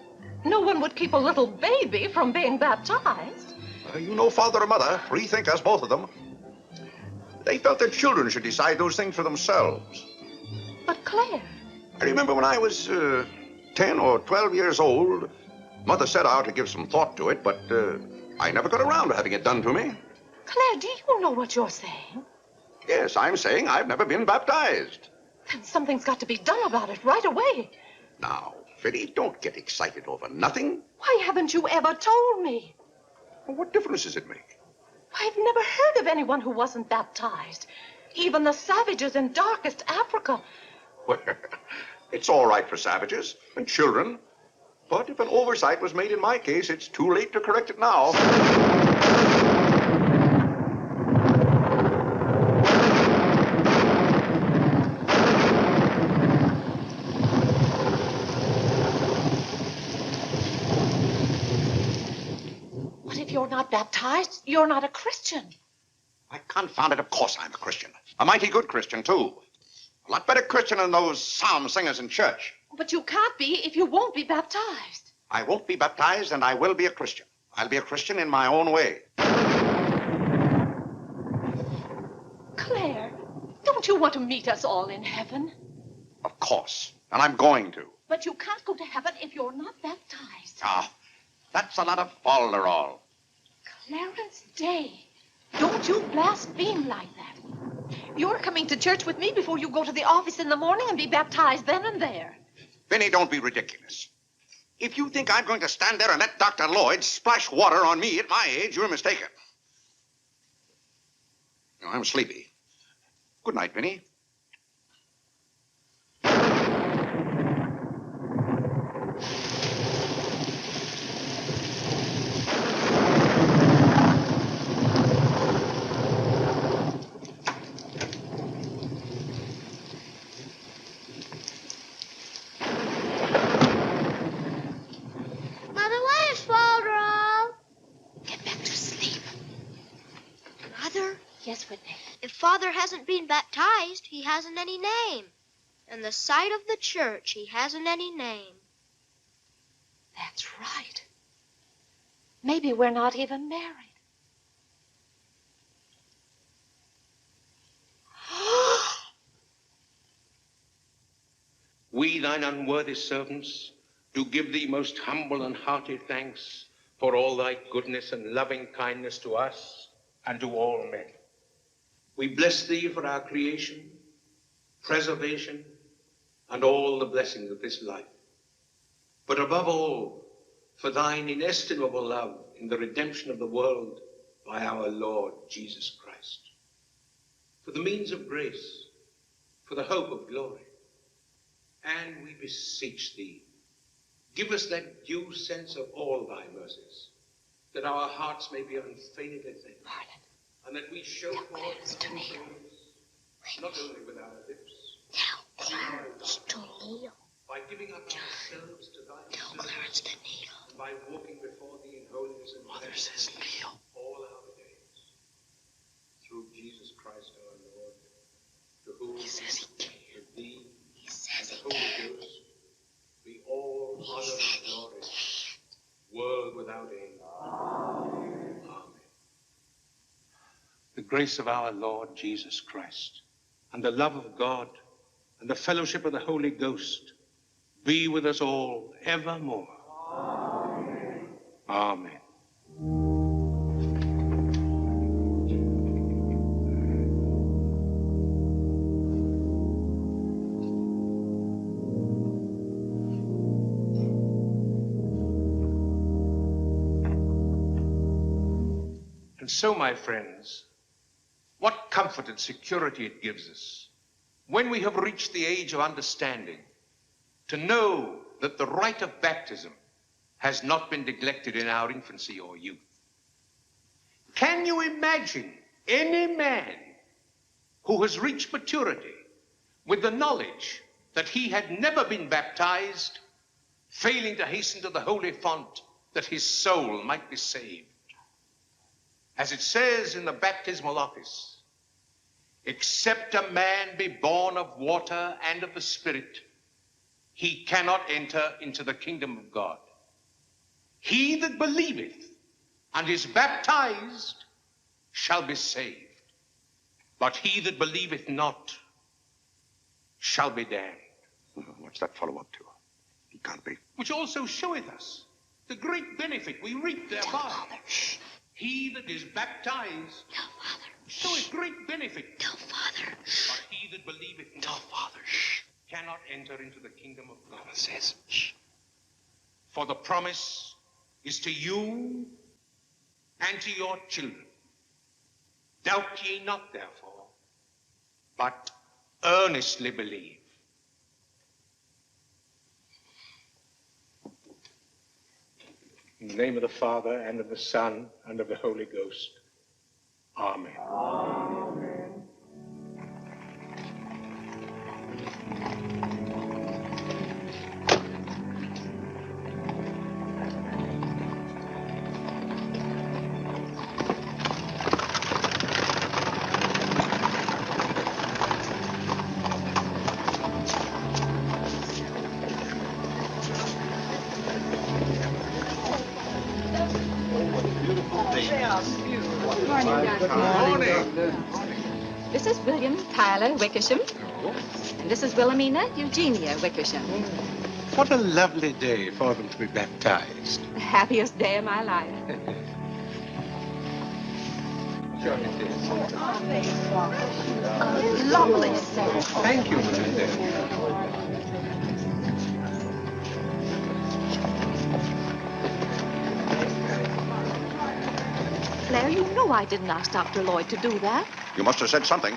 No one would keep a little baby from being baptized. You know father or mother, free thinkers, both of them. They felt their children should decide those things for themselves. But Claire... I remember when I was 10 or 12 years old, Mother set out to give some thought to it, but I never got around to having it done to me. Claire, do you know what you're saying? Yes, I'm saying I've never been baptized. Then something's got to be done about it right away. Now, Fiddy, don't get excited over nothing. Why haven't you ever told me? Well, what difference does it make? I've never heard of anyone who wasn't baptized. Even the savages in darkest Africa. Well, it's all right for savages and children. But if an oversight was made in my case, it's too late to correct it now. What if you're not baptized? You're not a Christian. Why, confound it, of course I'm a Christian. A mighty good Christian, too. A lot better Christian than those psalm singers in church. But you can't be if you won't be baptized. I won't be baptized, and I will be a Christian. I'll be a Christian in my own way. Claire, don't you want to meet us all in heaven? Of course, and I'm going to. But you can't go to heaven if you're not baptized. Ah, that's a lot of folderol. Clarence Day, don't you blaspheme like that. You're coming to church with me before you go to the office in the morning and be baptized then and there. Vinny, don't be ridiculous. If you think I'm going to stand there and let Dr. Lloyd splash water on me at my age, you're mistaken. No, I'm sleepy. Good night, Vinny. Yes, Whitney. If Father hasn't been baptized, he hasn't any name. In the sight of the church, he hasn't any name. That's right. Maybe we're not even married. We, thine unworthy servants, do give thee most humble and hearty thanks for all thy goodness and loving kindness to us and to all men. We bless thee for our creation, preservation, and all the blessings of this life. But above all, for thine inestimable love in the redemption of the world by our Lord Jesus Christ. For the means of grace, for the hope of glory. And we beseech thee, give us that due sense of all thy mercies, that our hearts may be unfeignedly thankful. And that we show forth to Neil. Not only with our lips, Clarence to Neil. By giving up ourselves to thy Clarence to Neil. And by walking before thee in holiness and Mother says Neil. All our days. Through Jesus Christ our Lord, to whom He says he can. With thee, He says he Holy can. Ghost, be all honor and glory, world without end. Amen. The grace of our Lord Jesus Christ, and the love of God, and the fellowship of the Holy Ghost, be with us all evermore. Amen. Amen. And so, my friends, what comfort and security it gives us, when we have reached the age of understanding, to know that the rite of baptism has not been neglected in our infancy or youth, Can you imagine any man who has reached maturity with the knowledge that he had never been baptized, failing to hasten to the holy font that his soul might be saved? As it says in the baptismal office, except a man be born of water and of the Spirit, he cannot enter into the kingdom of God. He that believeth and is baptized shall be saved, but he that believeth not shall be damned. What's that fellow up to? He can't be. Which also showeth us the great benefit we reap thereby. No, Father. Shh. He that is baptized showeth great benefit. No, Father. But he that believeth not, No, Father. Shh. cannot enter into the kingdom of God. Mama says, shh. For the promise is to you and to your children. Doubt ye not, therefore, but earnestly believe. In the name of the Father, and of the Son, and of the Holy Ghost. Amen. Amen. This is William Tyler Wickersham. And this is Wilhelmina Eugenia Wickersham. What a lovely day for them to be baptized. The happiest day of my life. Lovely. Thank you, my dear. Claire, you know I didn't ask Dr. Lloyd to do that. You must have said something.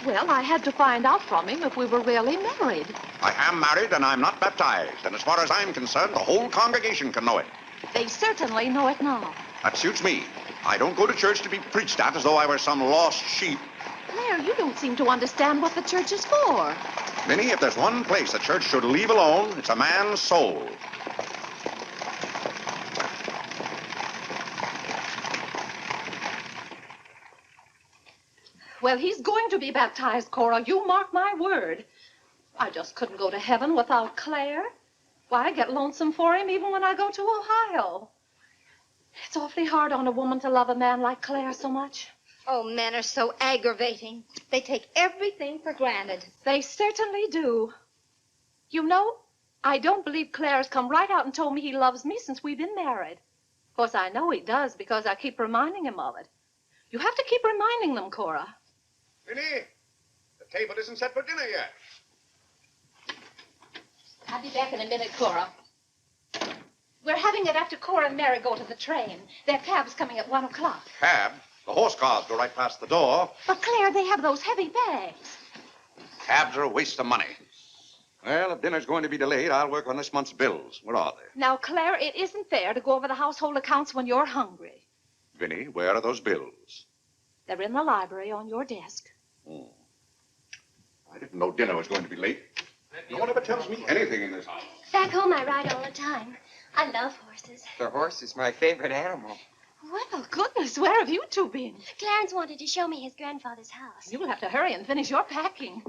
Well, I had to find out from him if we were really married. I am married and I'm not baptized. And as far as I'm concerned, the whole congregation can know it. They certainly know it now. That suits me. I don't go to church to be preached at as though I were some lost sheep. Claire, you don't seem to understand what the church is for. Minnie, if there's one place the church should leave alone, it's a man's soul. Well, he's going to be baptized, Cora. You mark my word. I just couldn't go to heaven without Claire. Why, I get lonesome for him even when I go to Ohio. It's awfully hard on a woman to love a man like Claire so much. Oh, men are so aggravating. They take everything for granted. They certainly do. You know, I don't believe Claire's come right out and told me he loves me since we've been married. Of course, I know he does because I keep reminding him of it. You have to keep reminding them, Cora. Minnie, the table isn't set for dinner yet. I'll be back in a minute, Cora. We're having it after Cora and Mary go to the train. Their cab's coming at 1 o'clock. Cab? The horse cars go right past the door. But, Claire, they have those heavy bags. Cabs are a waste of money. Well, if dinner's going to be delayed, I'll work on this month's bills. Where are they? Now, Claire, it isn't fair to go over the household accounts when you're hungry. Vinny, where are those bills? They're in the library on your desk. Oh. I didn't know dinner was going to be late. No one ever tells me anything in this house. Back home, I ride all the time. I love horses. The horse is my favorite animal. Well, goodness, where have you two been? Clarence wanted to show me his grandfather's house. You'll have to hurry and finish your packing.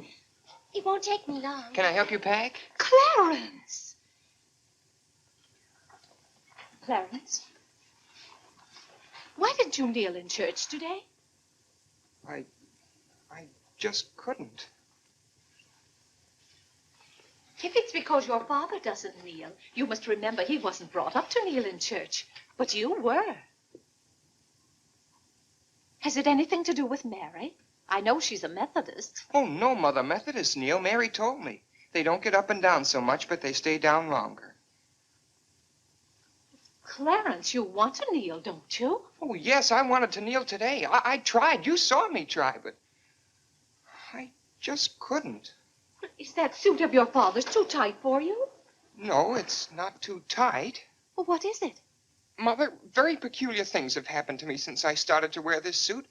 It won't take me long. Can I help you pack? Clarence! Clarence? Why didn't you kneel in church today? I just couldn't. If it's because your father doesn't kneel, you must remember he wasn't brought up to kneel in church. But you were. Has it anything to do with Mary? I know she's a Methodist. Oh, no, Mother. Methodists kneel. Mary told me. They don't get up and down so much, but they stay down longer. Clarence, you want to kneel, don't you? Oh, yes, I wanted to kneel today. I tried. You saw me try, but I just couldn't. Is that suit of your father's too tight for you? No, it's not too tight. Well, what is it? Mother, very peculiar things have happened to me since I started to wear this suit.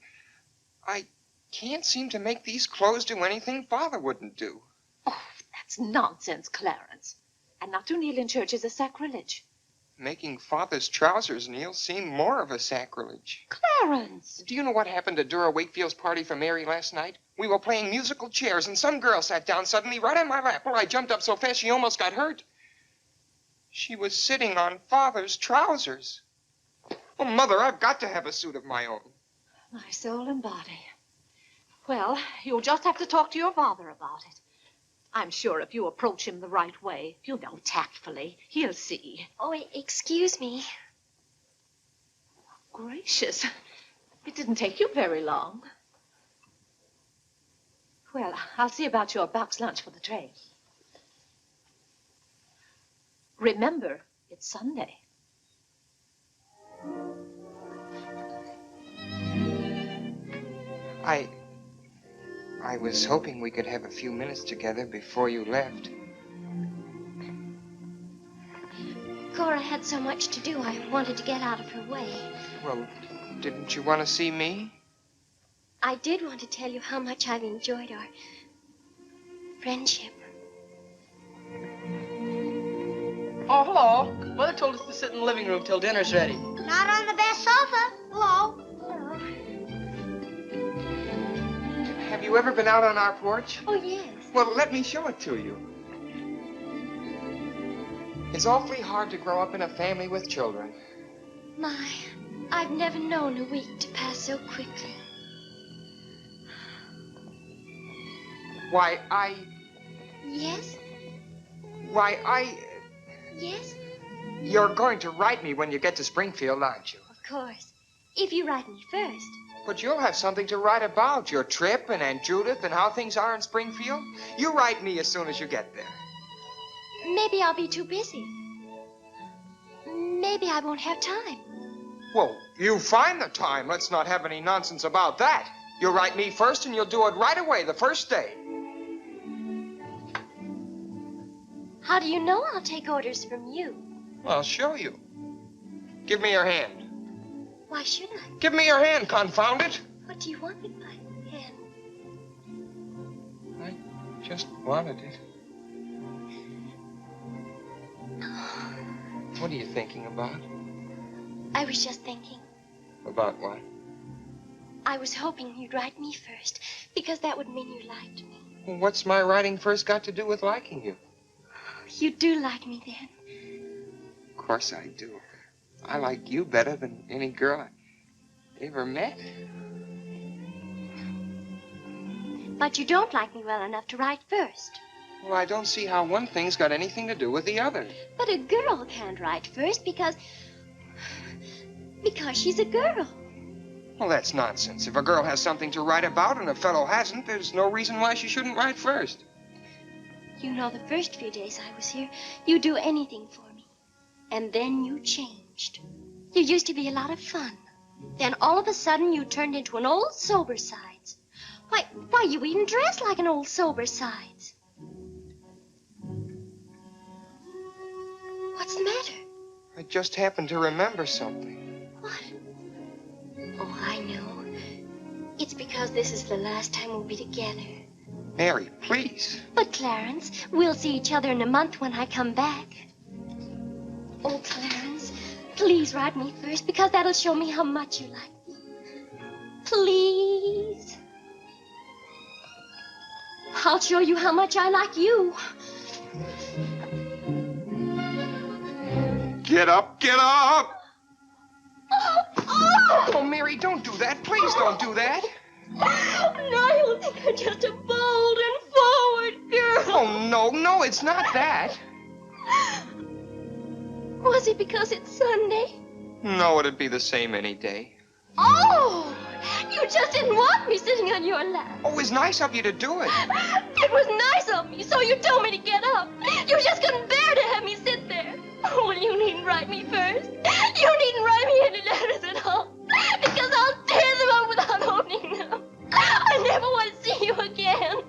I can't seem to make these clothes do anything Father wouldn't do. Oh, that's nonsense, Clarence. And not to kneel in church is a sacrilege. Making Father's trousers kneel seemed more of a sacrilege. Clarence! Do you know what happened at Dura Wakefield's party for Mary last night? We were playing musical chairs, and some girl sat down suddenly right on my lap. Well, I jumped up so fast she almost got hurt. She was sitting on Father's trousers. Oh, Mother, I've got to have a suit of my own. My soul and body. Well, you'll just have to talk to your father about it. I'm sure if you approach him the right way, you know, tactfully, he'll see. Oh, excuse me. Gracious. It didn't take you very long. Well, I'll see about your box lunch for the train. Remember, it's Sunday. I was hoping we could have a few minutes together before you left. Cora had so much to do, I wanted to get out of her way. Well, didn't you want to see me? I did want to tell you how much I've enjoyed our friendship. Oh, hello. Mother told us to sit in the living room till dinner's ready. Not on the best sofa. Hello. Have you ever been out on our porch? Oh, yes. Well, let me show it to you. It's awfully hard to grow up in a family with children. My, I've never known a week to pass so quickly. Why, Yes? Yes? You're going to write me when you get to Springfield, aren't you? Of course. If you write me first. But you'll have something to write about, your trip and Aunt Judith and how things are in Springfield. You write me as soon as you get there. Maybe I'll be too busy. Maybe I won't have time. Well, you find the time. Let's not have any nonsense about that. You'll write me first and you'll do it right away, the first day. How do you know I'll take orders from you? I'll show you. Give me your hand. Why should I? Give me your hand, confound it. What do you want with my hand? I just wanted it. What are you thinking about? I was just thinking. About what? I was hoping you'd write me first, because that would mean you liked me. Well, what's my writing first got to do with liking you? You do like me then. Of course I do. I like you better than any girl I ever met. But you don't like me well enough to write first. Well, I don't see how one thing's got anything to do with the other. But a girl can't write first because she's a girl. Well, that's nonsense. If a girl has something to write about and a fellow hasn't, there's no reason why she shouldn't write first. You know, the first few days I was here, you'd do anything for me. And then you changed. You used to be a lot of fun. Then all of a sudden you turned into an old sober sides. Why, you even dress like an old sober sides. What's the matter? I just happened to remember something. What? Oh, I know. It's because this is the last time we'll be together. Mary, please. But, Clarence, we'll see each other in a month when I come back. Oh, Clarence, please write me first, because that'll show me how much you like me. Please. I'll show you how much I like you. Get up, get up! Oh, Mary, don't do that. Please don't do that. Now you'll think I'm just a bold and forward girl. Oh, no, it's not that. Was it because it's Sunday? No, it'd be the same any day. Oh, you just didn't want me sitting on your lap. Oh, it was nice of you to do it. It was nice of me, so you told me to get up. You just couldn't bear to have me sit there. Oh, well, you needn't write me first. You needn't write me any letters at all, because I'll tear them up without opening them. I never want to see you again.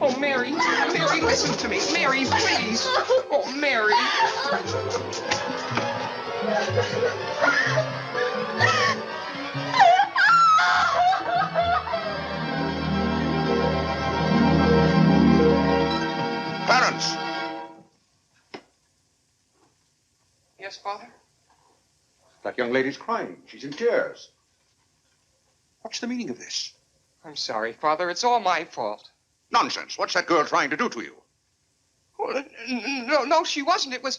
Oh, Mary, listen to me. Mary, please. Oh, Mary. young lady's crying. She's in tears. What's the meaning of this? I'm sorry, Father. It's all my fault. Nonsense. What's that girl trying to do to you? Oh, no, she wasn't. It was...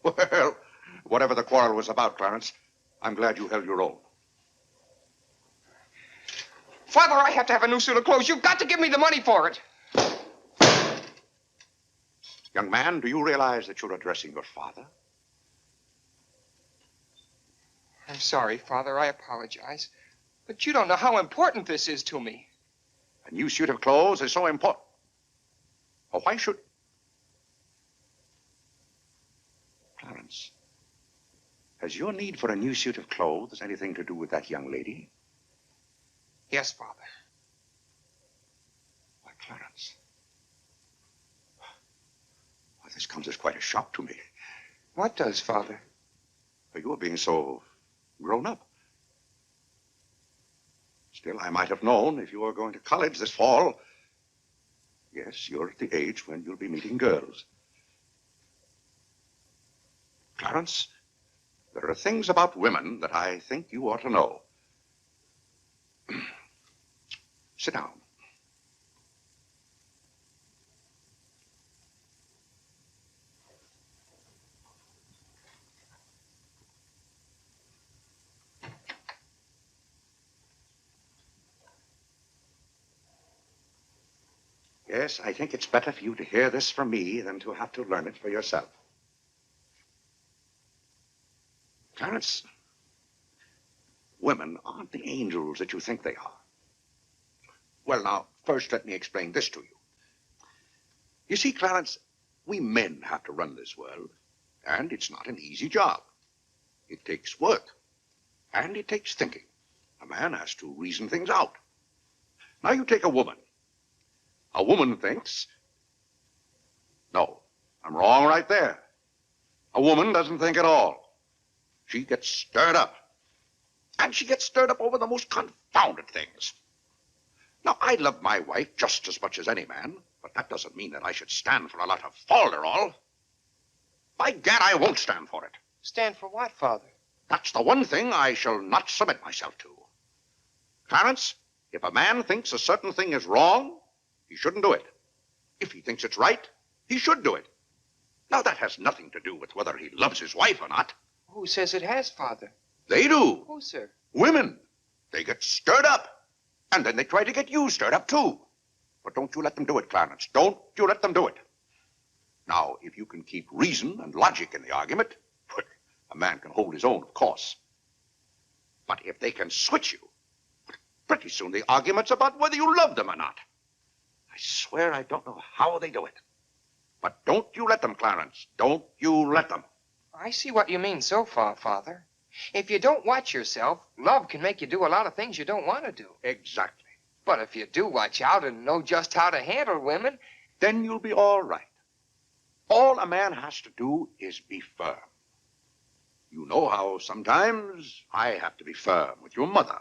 Well, whatever the quarrel was about, Clarence, I'm glad you held your own. Father, I have to have a new suit of clothes. You've got to give me the money for it. Young man, do you realize that you're addressing your father? I'm sorry, Father. I apologize. But you don't know how important this is to me. A new suit of clothes is so important. Oh, why should... Clarence, has your need for a new suit of clothes anything to do with that young lady? Yes, Father. Why, Clarence. Why, this comes as quite a shock to me. What does, Father? For you are being so grown up. Still, I might have known if you were going to college this fall. Yes, you're at the age when you'll be meeting girls. Clarence, there are things about women that I think you ought to know. Sit down. Yes, I think it's better for you to hear this from me than to have to learn it for yourself. Clarence, women aren't the angels that you think they are. Well, now, first let me explain this to you. You see, Clarence, we men have to run this world, and it's not an easy job. It takes work, and it takes thinking. A man has to reason things out. Now, you take a woman. A woman thinks... No, I'm wrong right there. A woman doesn't think at all. She gets stirred up. And she gets stirred up over the most confounded things. Now, I love my wife just as much as any man, but that doesn't mean that I should stand for a lot of falderall. By gad, I won't stand for it. Stand for what, Father? That's the one thing I shall not submit myself to. Clarence, if a man thinks a certain thing is wrong, he shouldn't do it. If he thinks it's right, he should do it. Now, that has nothing to do with whether he loves his wife or not. Who says it has, Father? They do. Who, sir? Women. They get stirred up. And then they try to get you stirred up, too. But don't you let them do it, Clarence. Don't you let them do it. Now, if you can keep reason and logic in the argument, a man can hold his own, of course. But if they can switch you, pretty soon the argument's about whether you love them or not. I swear I don't know how they do it. But don't you let them, Clarence. Don't you let them. I see what you mean so far, Father. If you don't watch yourself, love can make you do a lot of things you don't want to do. Exactly. But if you do watch out and know just how to handle women, then you'll be all right. All a man has to do is be firm. You know how sometimes I have to be firm with your mother.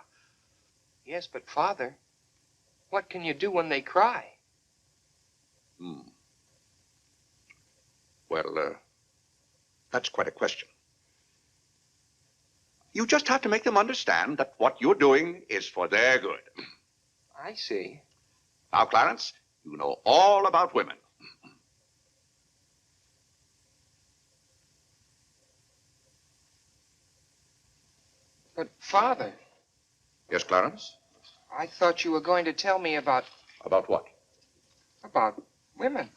Yes, but Father, what can you do when they cry? Well, that's quite a question. You just have to make them understand that what you're doing is for their good. I see. Now, Clarence, you know all about women. But, Father... Yes, Clarence? I thought you were going to tell me about... About what? About women.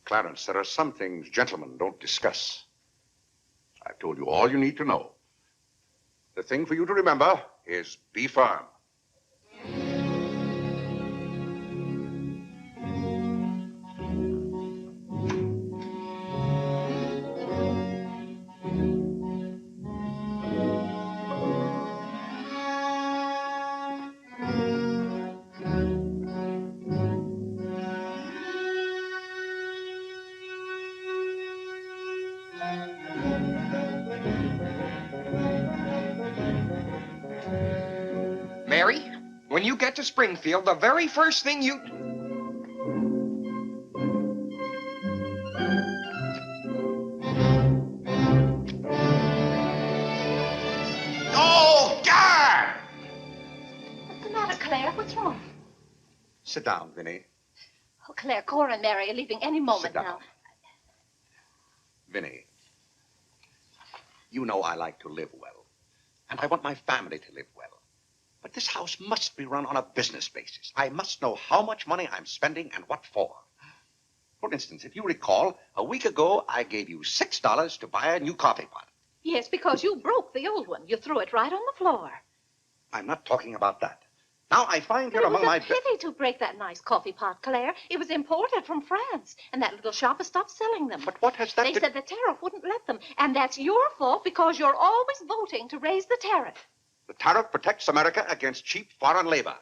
Clarence, there are some things gentlemen don't discuss. I've told you all you need to know. The thing for you to remember is be firm. Mary, when you get to Springfield, the very first thing you... Sit down, Vinny. Oh, Claire, Cora and Mary are leaving any moment Sit down. now. Vinny, you know I like to live well, and I want my family to live well. But this house must be run on a business basis. I must know how much money I'm spending and what for. For instance, if you recall, a week ago I gave you $6 to buy a new coffee pot. Yes, because you broke the old one. You threw it right on the floor. I'm not talking about that. Now I find here among my... It was a pity to break that nice coffee pot, Claire. It was imported from France, and that little shop has stopped selling them. But what has that They to... said the tariff wouldn't let them, and that's your fault because you're always voting to raise the tariff. The tariff protects America against cheap foreign labor.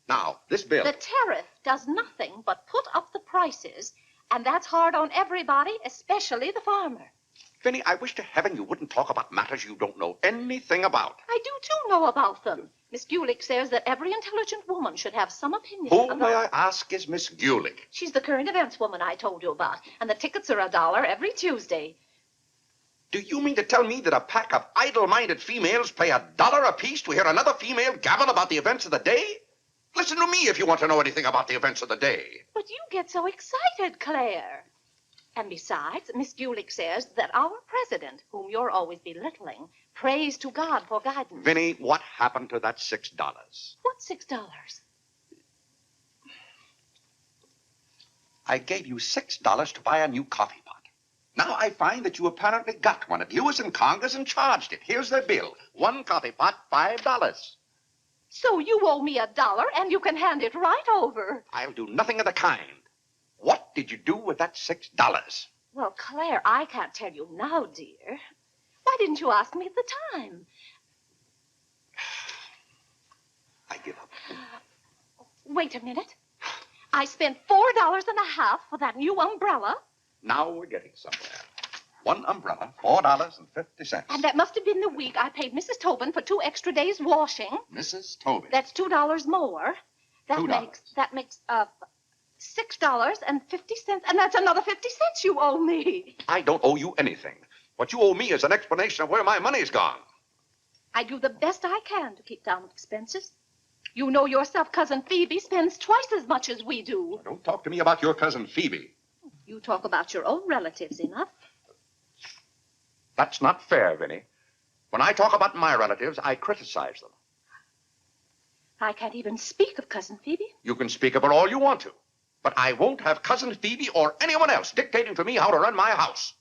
Now, this bill... The tariff does nothing but put up the prices, and that's hard on everybody, especially the farmer. Vinny, I wish to heaven you wouldn't talk about matters you don't know anything about. I do, too, know about them. Miss Gulick says that every intelligent woman should have some opinion Who, about... may I ask, is Miss Gulick? She's the current events woman I told you about, and the tickets are $1 every Tuesday. Do you mean to tell me that a pack of idle-minded females pay $1 apiece to hear another female gabble about the events of the day? Listen to me if you want to know anything about the events of the day. But you get so excited, Claire. And besides, Miss Gulick says that our president, whom you're always belittling, prays to God for guidance. Vinny, what happened to that $6? What $6? I gave you $6 to buy a new coffee pot. Now I find that you apparently got one of you was in Congress and charged it. Here's the bill. One coffee pot, $5. So you owe me $1, and you can hand it right over. I'll do nothing of the kind. What did you do with that $6? Well, Claire, I can't tell you now, dear. Why didn't you ask me at the time? I give up. Wait a minute. I spent $4.50 for that new umbrella. Now we're getting somewhere. One umbrella, $4.50. And that must have been the week I paid Mrs. Tobin for 2 extra days washing. Mrs. Tobin. That's $2 more. $2. That makes $6.50, and that's another 50 cents you owe me. I don't owe you anything. What you owe me is an explanation of where my money's gone. I do the best I can to keep down expenses. You know yourself, Cousin Phoebe spends twice as much as we do. Don't talk to me about your cousin Phoebe. You talk about your own relatives enough. That's not fair, Vinny. When I talk about my relatives, I criticize them. I can't even speak of Cousin Phoebe. You can speak of her all you want to. But I won't have Cousin Phoebe or anyone else dictating to me how to run my house.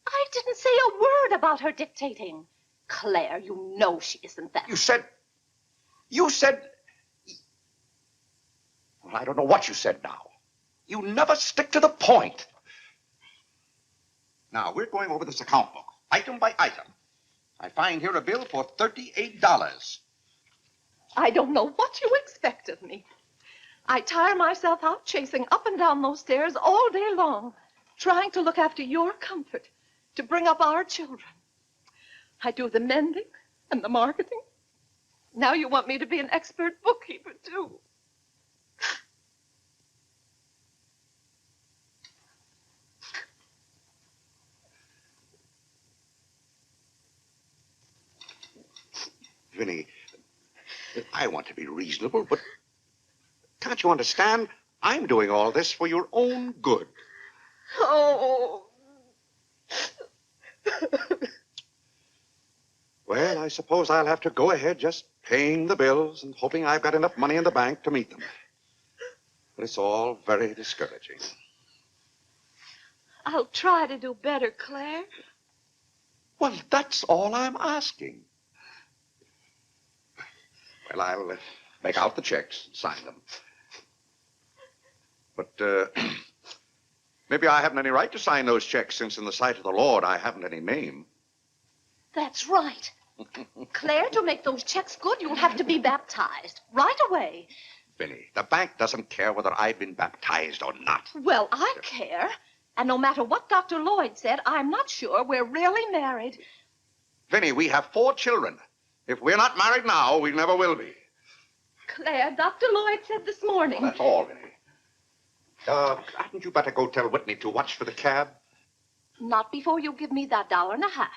I didn't say a word about her dictating. Claire, you know she isn't that. You said... Well, I don't know what you said now. You never stick to the point. Now, we're going over this account book, item by item. I find here a bill for $38. I don't know what you expect of me. I tire myself out chasing up and down those stairs all day long, trying to look after your comfort, to bring up our children. I do the mending and the marketing. Now you want me to be an expert bookkeeper, too. Vinny, I want to be reasonable, but can't you understand? I'm doing all this for your own good. Oh. Well, I suppose I'll have to go ahead just paying the bills and hoping I've got enough money in the bank to meet them. But it's all very discouraging. I'll try to do better, Claire. Well, that's all I'm asking. Well, I'll make out the checks and sign them. But maybe I haven't any right to sign those checks since in the sight of the Lord I haven't any name. That's right. Claire, to make those checks good, you'll have to be baptized right away. Vinny, the bank doesn't care whether I've been baptized or not. Well, I care. And no matter what Dr. Lloyd said, I'm not sure we're really married. Vinny, we have 4 children. If we're not married now, we never will be. Claire, Dr. Lloyd said this morning. Well, that's all, Vinny. Hadn't you better go tell Whitney to watch for the cab? Not before you give me that $1.50.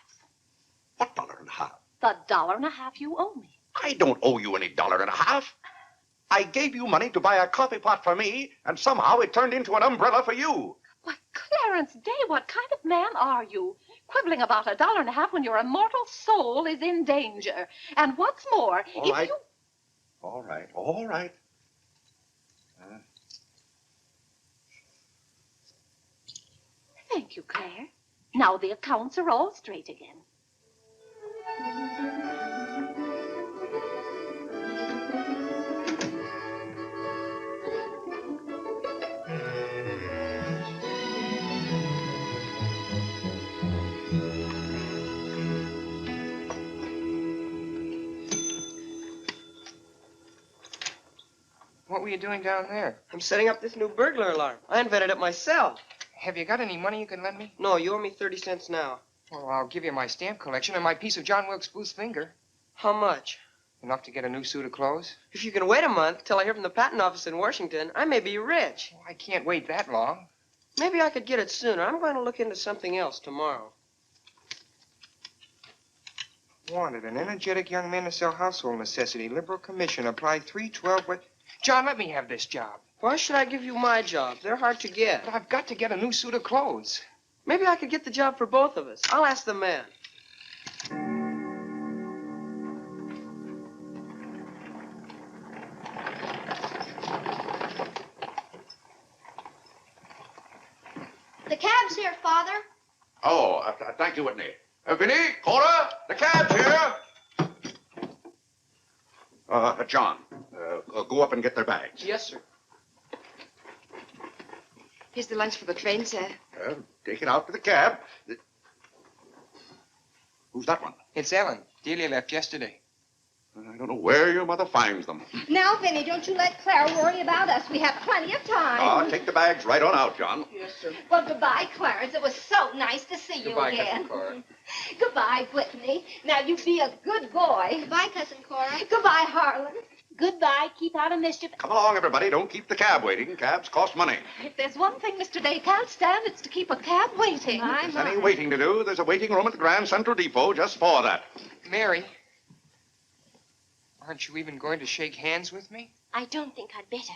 What $1.50? The $1.50 you owe me. I don't owe you any $1.50. I gave you money to buy a coffee pot for me, and somehow it turned into an umbrella for you. Why, Clarence Day, what kind of man are you? Quibbling about $1.50 when your immortal soul is in danger. And what's more, All right. All right, all right. Thank you, Claire. Now the accounts are all straight again. What were you doing down there? I'm setting up this new burglar alarm. I invented it myself. Have you got any money you can lend me? No, you owe me 30 cents now. Well, I'll give you my stamp collection and my piece of John Wilkes Booth's finger. How much? Enough to get a new suit of clothes? If you can wait a month till I hear from the patent office in Washington, I may be rich. Well, I can't wait that long. Maybe I could get it sooner. I'm going to look into something else tomorrow. Wanted, an energetic young man to sell household necessity. Liberal commission. Apply 312. What? John, let me have this job. Why should I give you my job? They're hard to get. But I've got to get a new suit of clothes. Maybe I could get the job for both of us. I'll ask the man. The cab's here, Father. Oh, thank you, Whitney. Vinny, Cora, the cab's here. John, go up and get their bags. Yes, sir. Here's the lunch for the train, sir. Take it out to the cab. Who's that one? It's Ellen. Delia left yesterday. I don't know where your mother finds them. Now, Vinny, don't you let Clara worry about us. We have plenty of time. Take the bags right on out, John. Yes, sir. Well, goodbye, Clarence. It was so nice to see you Goodbye, again. Cousin Cora. Goodbye, Whitney. Now, you be a good boy. Goodbye, Cousin Cora. Goodbye, Harlan. Goodbye. Keep out of mischief. Come along, everybody. Don't keep the cab waiting. Cabs cost money. If there's one thing Mr. Day can't stand, it's to keep a cab waiting. If there's any waiting to do, there's a waiting room at the Grand Central Depot just for that. Mary, aren't you even going to shake hands with me? I don't think I'd better.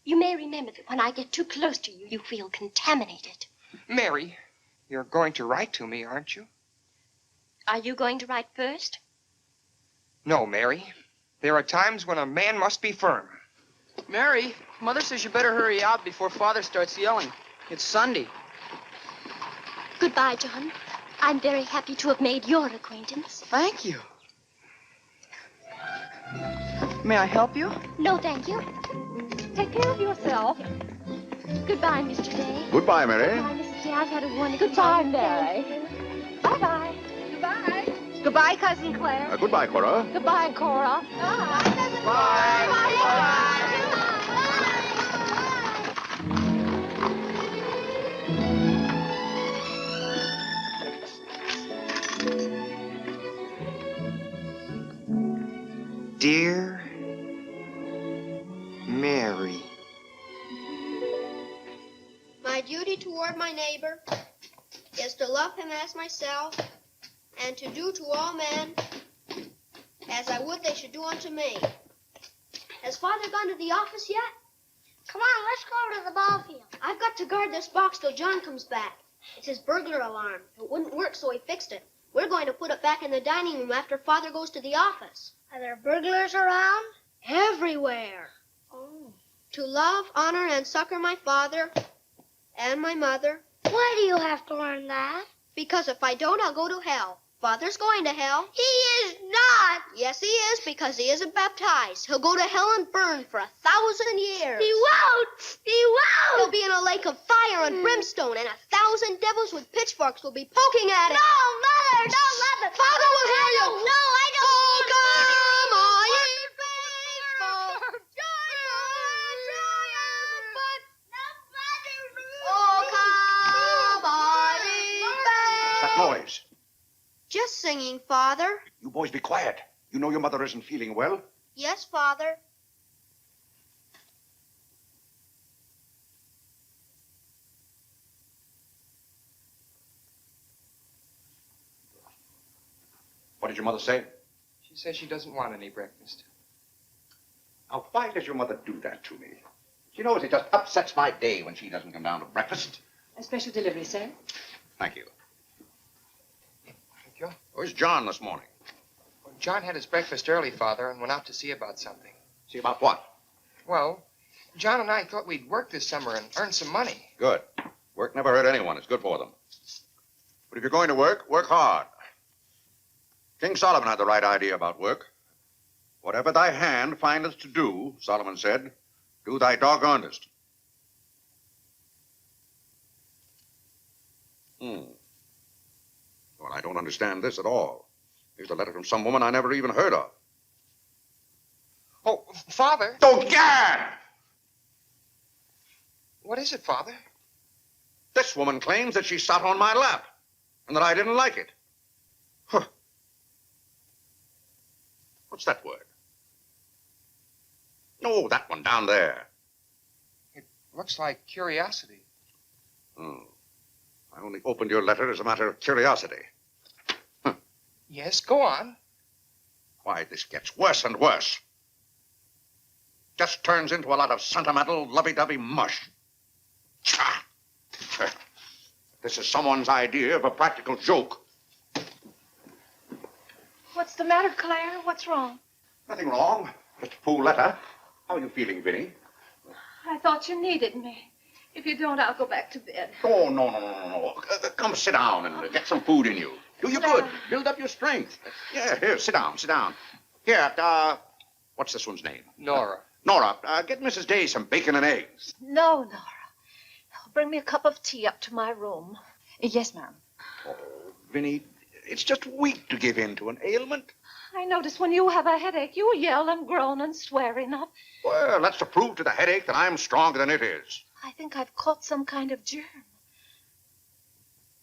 You may remember that when I get too close to you, you feel contaminated. Mary, you're going to write to me, aren't you? Are you going to write first? No, Mary. There are times when a man must be firm. Mary, Mother says you better hurry out before Father starts yelling. It's Sunday. Goodbye, John. I'm very happy to have made your acquaintance. Thank you. May I help you? No, thank you. Take care of yourself. Goodbye, Mr. Day. Goodbye, Mary. Goodbye, Mrs. Day. I've had a wonderful Goodbye, time. Mary. Bye-bye. Goodbye. Goodbye, Cousin Claire. Goodbye, Cora. Goodbye, Cora. Dear Mary. My duty toward my neighbor is to love him as myself and to do to all men as I would they should do unto me. Has Father gone to the office yet? Come on, let's go over to the ball field. I've got to guard this box till John comes back. It's his burglar alarm. It wouldn't work, so he fixed it. We're going to put it back in the dining room after Father goes to the office. Are there burglars around? Everywhere. Oh. To love, honor, and succor my father and my mother. Why do you have to learn that? Because if I don't, I'll go to hell. Father's going to hell. He is not. Yes, he is, because he isn't baptized. He'll go to hell and burn for 1,000 years. He won't. He won't. He'll be in a lake of fire and brimstone, and 1,000 devils with pitchforks will be poking at him. No, Mother, don't let them. Father will hear you. No, I don't. Oh, come on, you faithful. Oh, come on, What's that noise? Just singing, Father. You boys be quiet. You know your mother isn't feeling well. Yes, Father. What did your mother say? She says she doesn't want any breakfast. Now, why does your mother do that to me? She knows it just upsets my day when she doesn't come down to breakfast. A special delivery, sir. Thank you. Thank you. Where's John this morning? Well, John had his breakfast early, Father, and went out to see about something. See about what? Well, John and I thought we'd work this summer and earn some money. Good. Work never hurt anyone. It's good for them. But if you're going to work, work hard. King Solomon had the right idea about work. Whatever thy hand findeth to do, Solomon said, do thy doggonedest. Well, I don't understand this at all. Here's a letter from some woman I never even heard of. Oh, Father. Oh, Gad! What is it, Father? This woman claims that she sat on my lap and that I didn't like it. Huh. What's that word? Oh, that one down there. It looks like curiosity. Oh. I only opened your letter as a matter of curiosity. Huh. Yes, go on. Why, this gets worse and worse. Just turns into a lot of sentimental, lovey-dovey mush. Tcha! This is someone's idea of a practical joke. What's the matter, Claire? What's wrong? Nothing wrong. Just a fool letter. How are you feeling, Vinny? I thought you needed me. If you don't, I'll go back to bed. Oh, no. Come sit down and get some food in you. Do you good. Build up your strength. Yeah, here, sit down. Here, what's this one's name? Nora. Nora, get Mrs. Day some bacon and eggs. No, Nora. Bring me a cup of tea up to my room. Yes, ma'am. Oh, Vinny, it's just weak to give in to an ailment. I notice when you have a headache, you yell and groan and swear enough. Well, that's to prove to the headache that I'm stronger than it is. I think I've caught some kind of germ.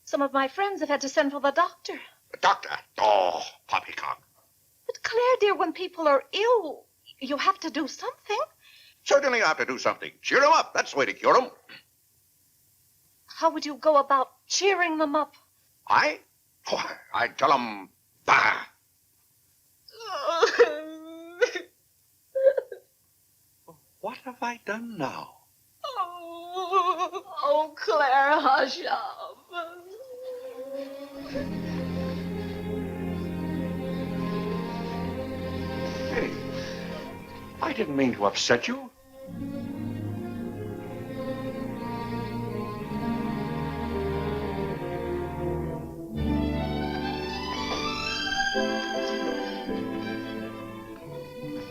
Some of my friends have had to send for the doctor. The doctor? Oh, poppycock. But Claire, dear, when people are ill, you have to do something. Certainly I have to do something. Cheer them up. That's the way to cure them. How would you go about cheering them up? I? Oh, I'd tell them, bah. What have I done now? Oh, Claire, hush up. Hey, I didn't mean to upset you.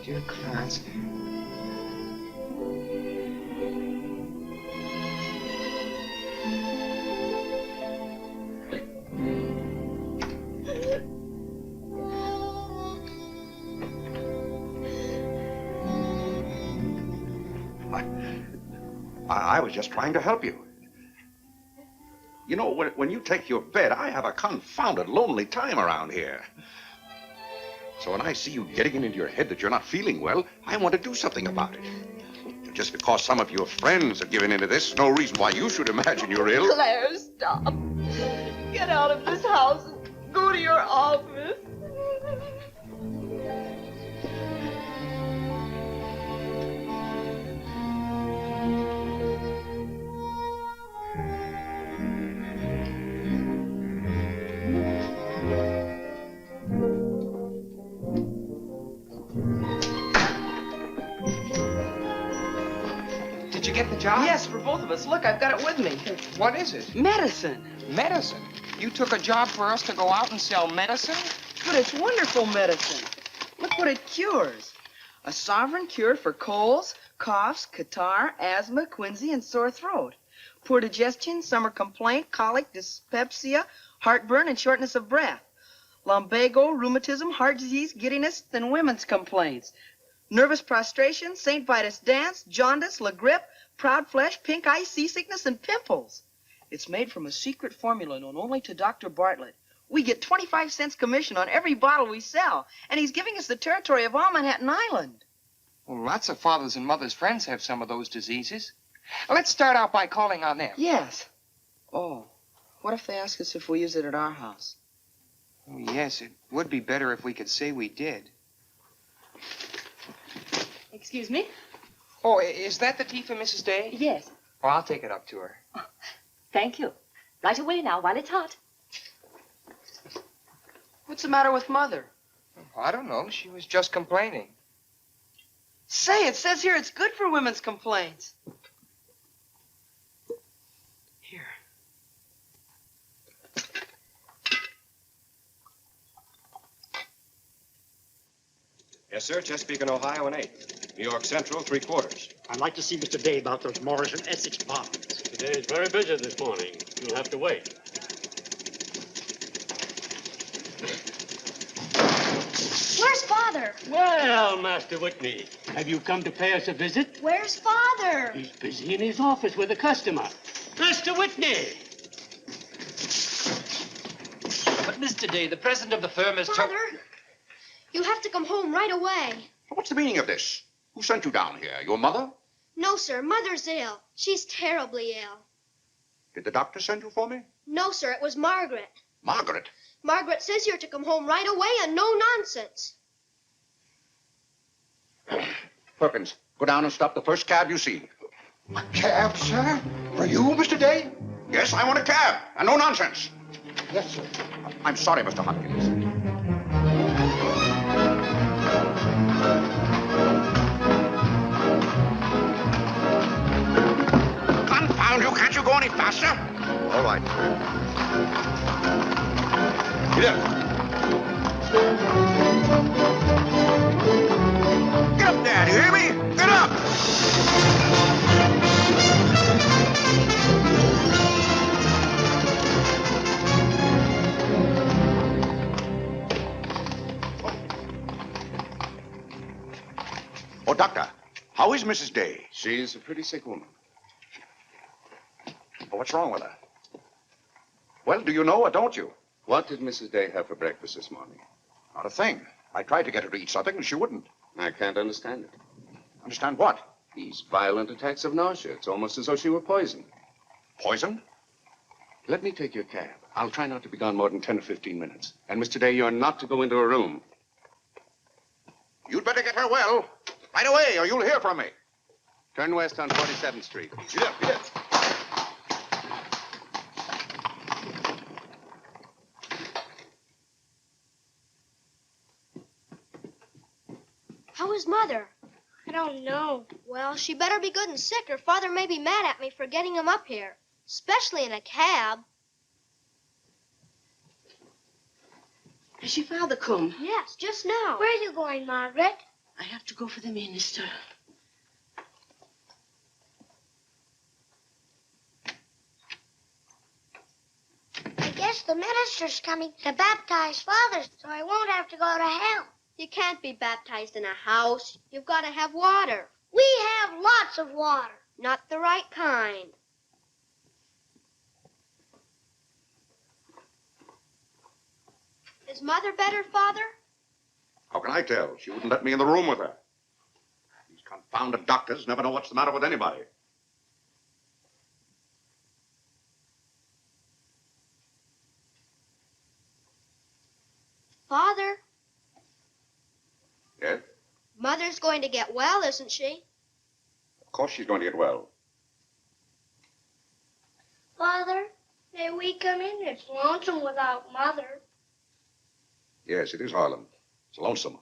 Dear Clarence. I was just trying to help you. You know, when you take your bed, I have a confounded lonely time around here. So when I see you getting it into your head that you're not feeling well, I want to do something about it. Just because some of your friends are giving into this, no reason why you should imagine you're ill. Claire, stop. Get out of this house and go to your office. Did you get the job? Yes, for both of us. Look, I've got it with me. What is it? Medicine. Medicine? You took a job for us to go out and sell medicine? But it's wonderful medicine. Look what it cures. A sovereign cure for colds, coughs, catarrh, asthma, quinsy, and sore throat. Poor digestion, summer complaint, colic, dyspepsia, heartburn, and shortness of breath. Lumbago, rheumatism, heart disease, giddiness, and women's complaints. Nervous prostration, St. Vitus dance, jaundice, la grippe, proud flesh, pink eye, seasickness, and pimples. It's made from a secret formula known only to Dr. Bartlett. We get 25 cents commission on every bottle we sell, and he's giving us the territory of all Manhattan Island. Well, lots of fathers' and mothers' friends have some of those diseases. Let's start out by calling on them. Yes. Oh, what if they ask us if we use it at our house? Oh, yes, it would be better if we could say we did. Excuse me? Oh, is that the tea for Mrs. Day? Yes. Oh, I'll take it up to her. Thank you. Right away now, while it's hot. What's the matter with Mother? Oh, I don't know. She was just complaining. Say, it says here it's good for women's complaints. Here. Yes, sir. Chesapeake and Ohio and 8. New York Central, 3/4. I'd like to see Mr. Day about those Morris and Essex bonds. Today's very busy this morning. You'll have to wait. Where's Father? Well, Master Whitney, have you come to pay us a visit? Where's Father? He's busy in his office with a customer. Master Whitney! But, Mr. Day, the president of the firm has Father, you have to come home right away. What's the meaning of this? Who sent you down here? Your mother? No, sir. Mother's ill. She's terribly ill. Did the doctor send you for me? No, sir. It was Margaret. Margaret? Margaret says you're to come home right away and no nonsense. Perkins, go down and stop the first cab you see. A cab, sir? For you, Mr. Day? Yes, I want a cab, and no nonsense. Yes, sir. I'm sorry, Mr. Hopkins. Confound you, can't you go any faster? All right. Get up. Get up there, do you hear me? Get up! Oh, Doctor, how is Mrs. Day? She's a pretty sick woman. Oh, what's wrong with her? Well, do you know or don't you? What did Mrs. Day have for breakfast this morning? Not a thing. I tried to get her to eat something, and she wouldn't. I can't understand it. Understand what? These violent attacks of nausea. It's almost as though she were poisoned. Poison? Let me take your cab. I'll try not to be gone more than 10 or 15 minutes. And, Mr. Day, you're not to go into a room. You'd better get her well. Right away, or you'll hear from me. Turn west on 47th Street. Get up, get up. How is Mother? I don't know. Well, she better be good and sick, or Father may be mad at me for getting him up here, especially in a cab. Has your father come? Yes, just now. Where are you going, Margaret? I have to go for the minister. I guess the minister's coming to baptize Father, so I won't have to go to hell. You can't be baptized in a house. You've got to have water. We have lots of water. Not the right kind. Is Mother better, Father? How can I tell? She wouldn't let me in the room with her. These confounded doctors never know what's the matter with anybody. Father, Yes? Mother's going to get well, isn't she? Of course she's going to get well. Father, may we come in? It's lonesome without Mother. Yes, it is, Harlan. It's lonesome.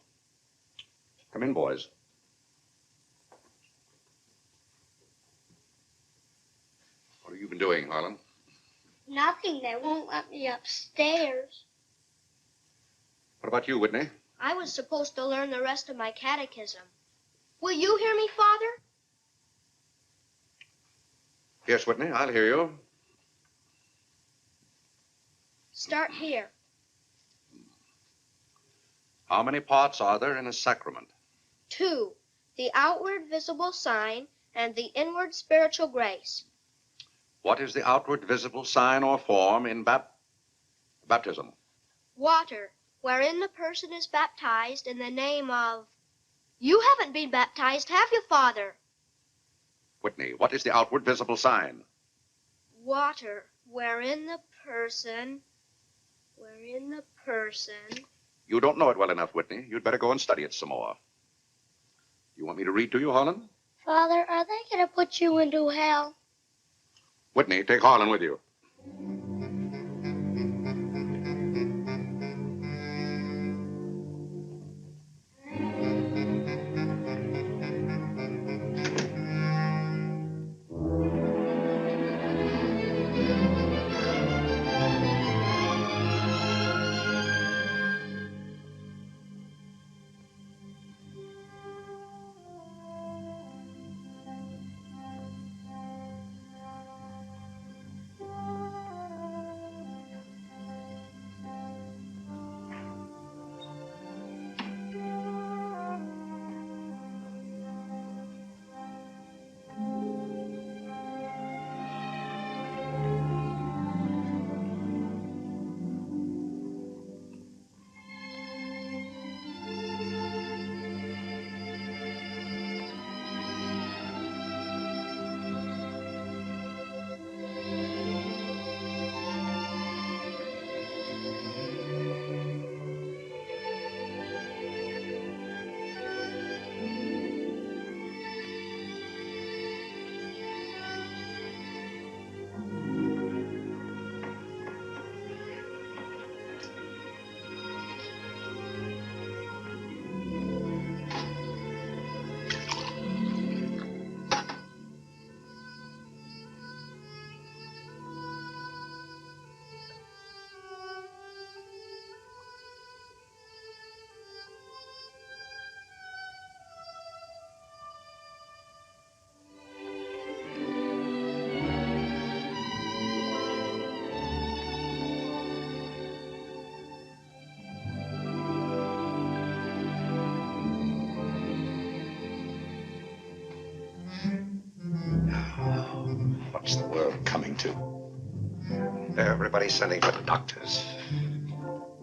Come in, boys. What have you been doing, Harlan? Nothing. They won't let me upstairs. What about you, Whitney? I was supposed to learn the rest of my catechism. Will you hear me, Father? Yes, Whitney, I'll hear you. Start here. How many parts are there in a sacrament? 2, the outward visible sign and the inward spiritual grace. What is the outward visible sign or form in baptism? Water, wherein the person is baptized in the name of... You haven't been baptized, have you, Father? Whitney, what is the outward visible sign? Water, wherein the person... You don't know it well enough, Whitney. You'd better go and study it some more. You want me to read to you, Harlan? Father, are they going to put you into hell? Whitney, take Harlan with you. What's the world coming to? Everybody's sending for doctors.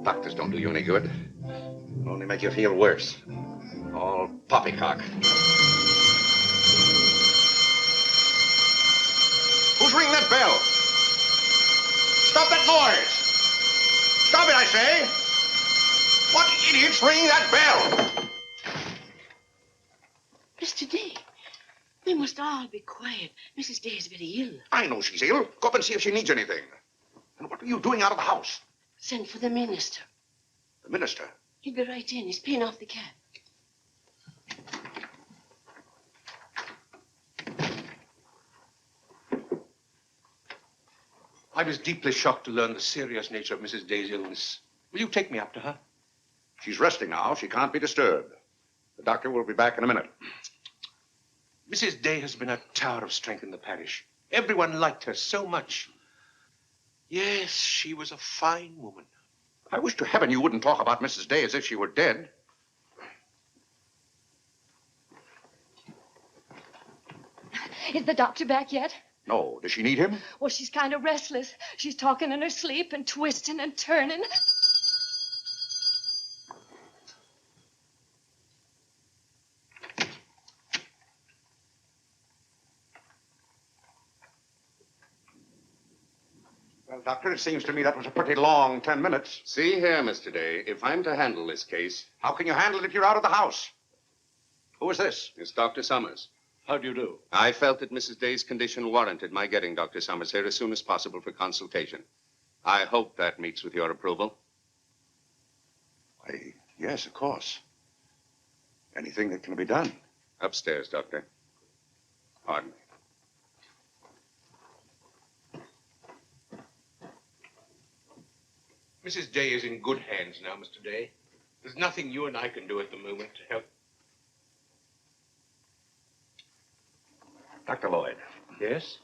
Doctors don't do you any good. Only make you feel worse. All poppycock. Who's ringing that bell? Stop that noise! Stop it, I say! What idiot's ringing that bell? Mr. Day, we must all be quiet. Mrs. Day is very ill. I know she's ill. Go up and see if she needs anything. And what are you doing out of the house? Send for the minister. The minister? He'll be right in. He's paying off the cab. I was deeply shocked to learn the serious nature of Mrs. Day's illness. Will you take me up to her? She's resting now. She can't be disturbed. The doctor will be back in a minute. Mrs. Day has been a tower of strength in the parish. Everyone liked her so much. Yes, she was a fine woman. I wish to heaven you wouldn't talk about Mrs. Day as if she were dead. Is the doctor back yet? No. Does she need him? Well, she's kind of restless. She's talking in her sleep and twisting and turning. Well, Doctor, it seems to me that was a pretty long 10 minutes. See here, Mr. Day, if I'm to handle this case... How can you handle it if you're out of the house? Who is this? It's Dr. Summers. How do you do? I felt that Mrs. Day's condition warranted my getting Dr. Summers here as soon as possible for consultation. I hope that meets with your approval. Why, yes, of course. Anything that can be done. Upstairs, Doctor. Pardon me. Mrs. Day is in good hands now, Mr. Day. There's nothing you and I can do at the moment to help. Dr. Lloyd. Yes?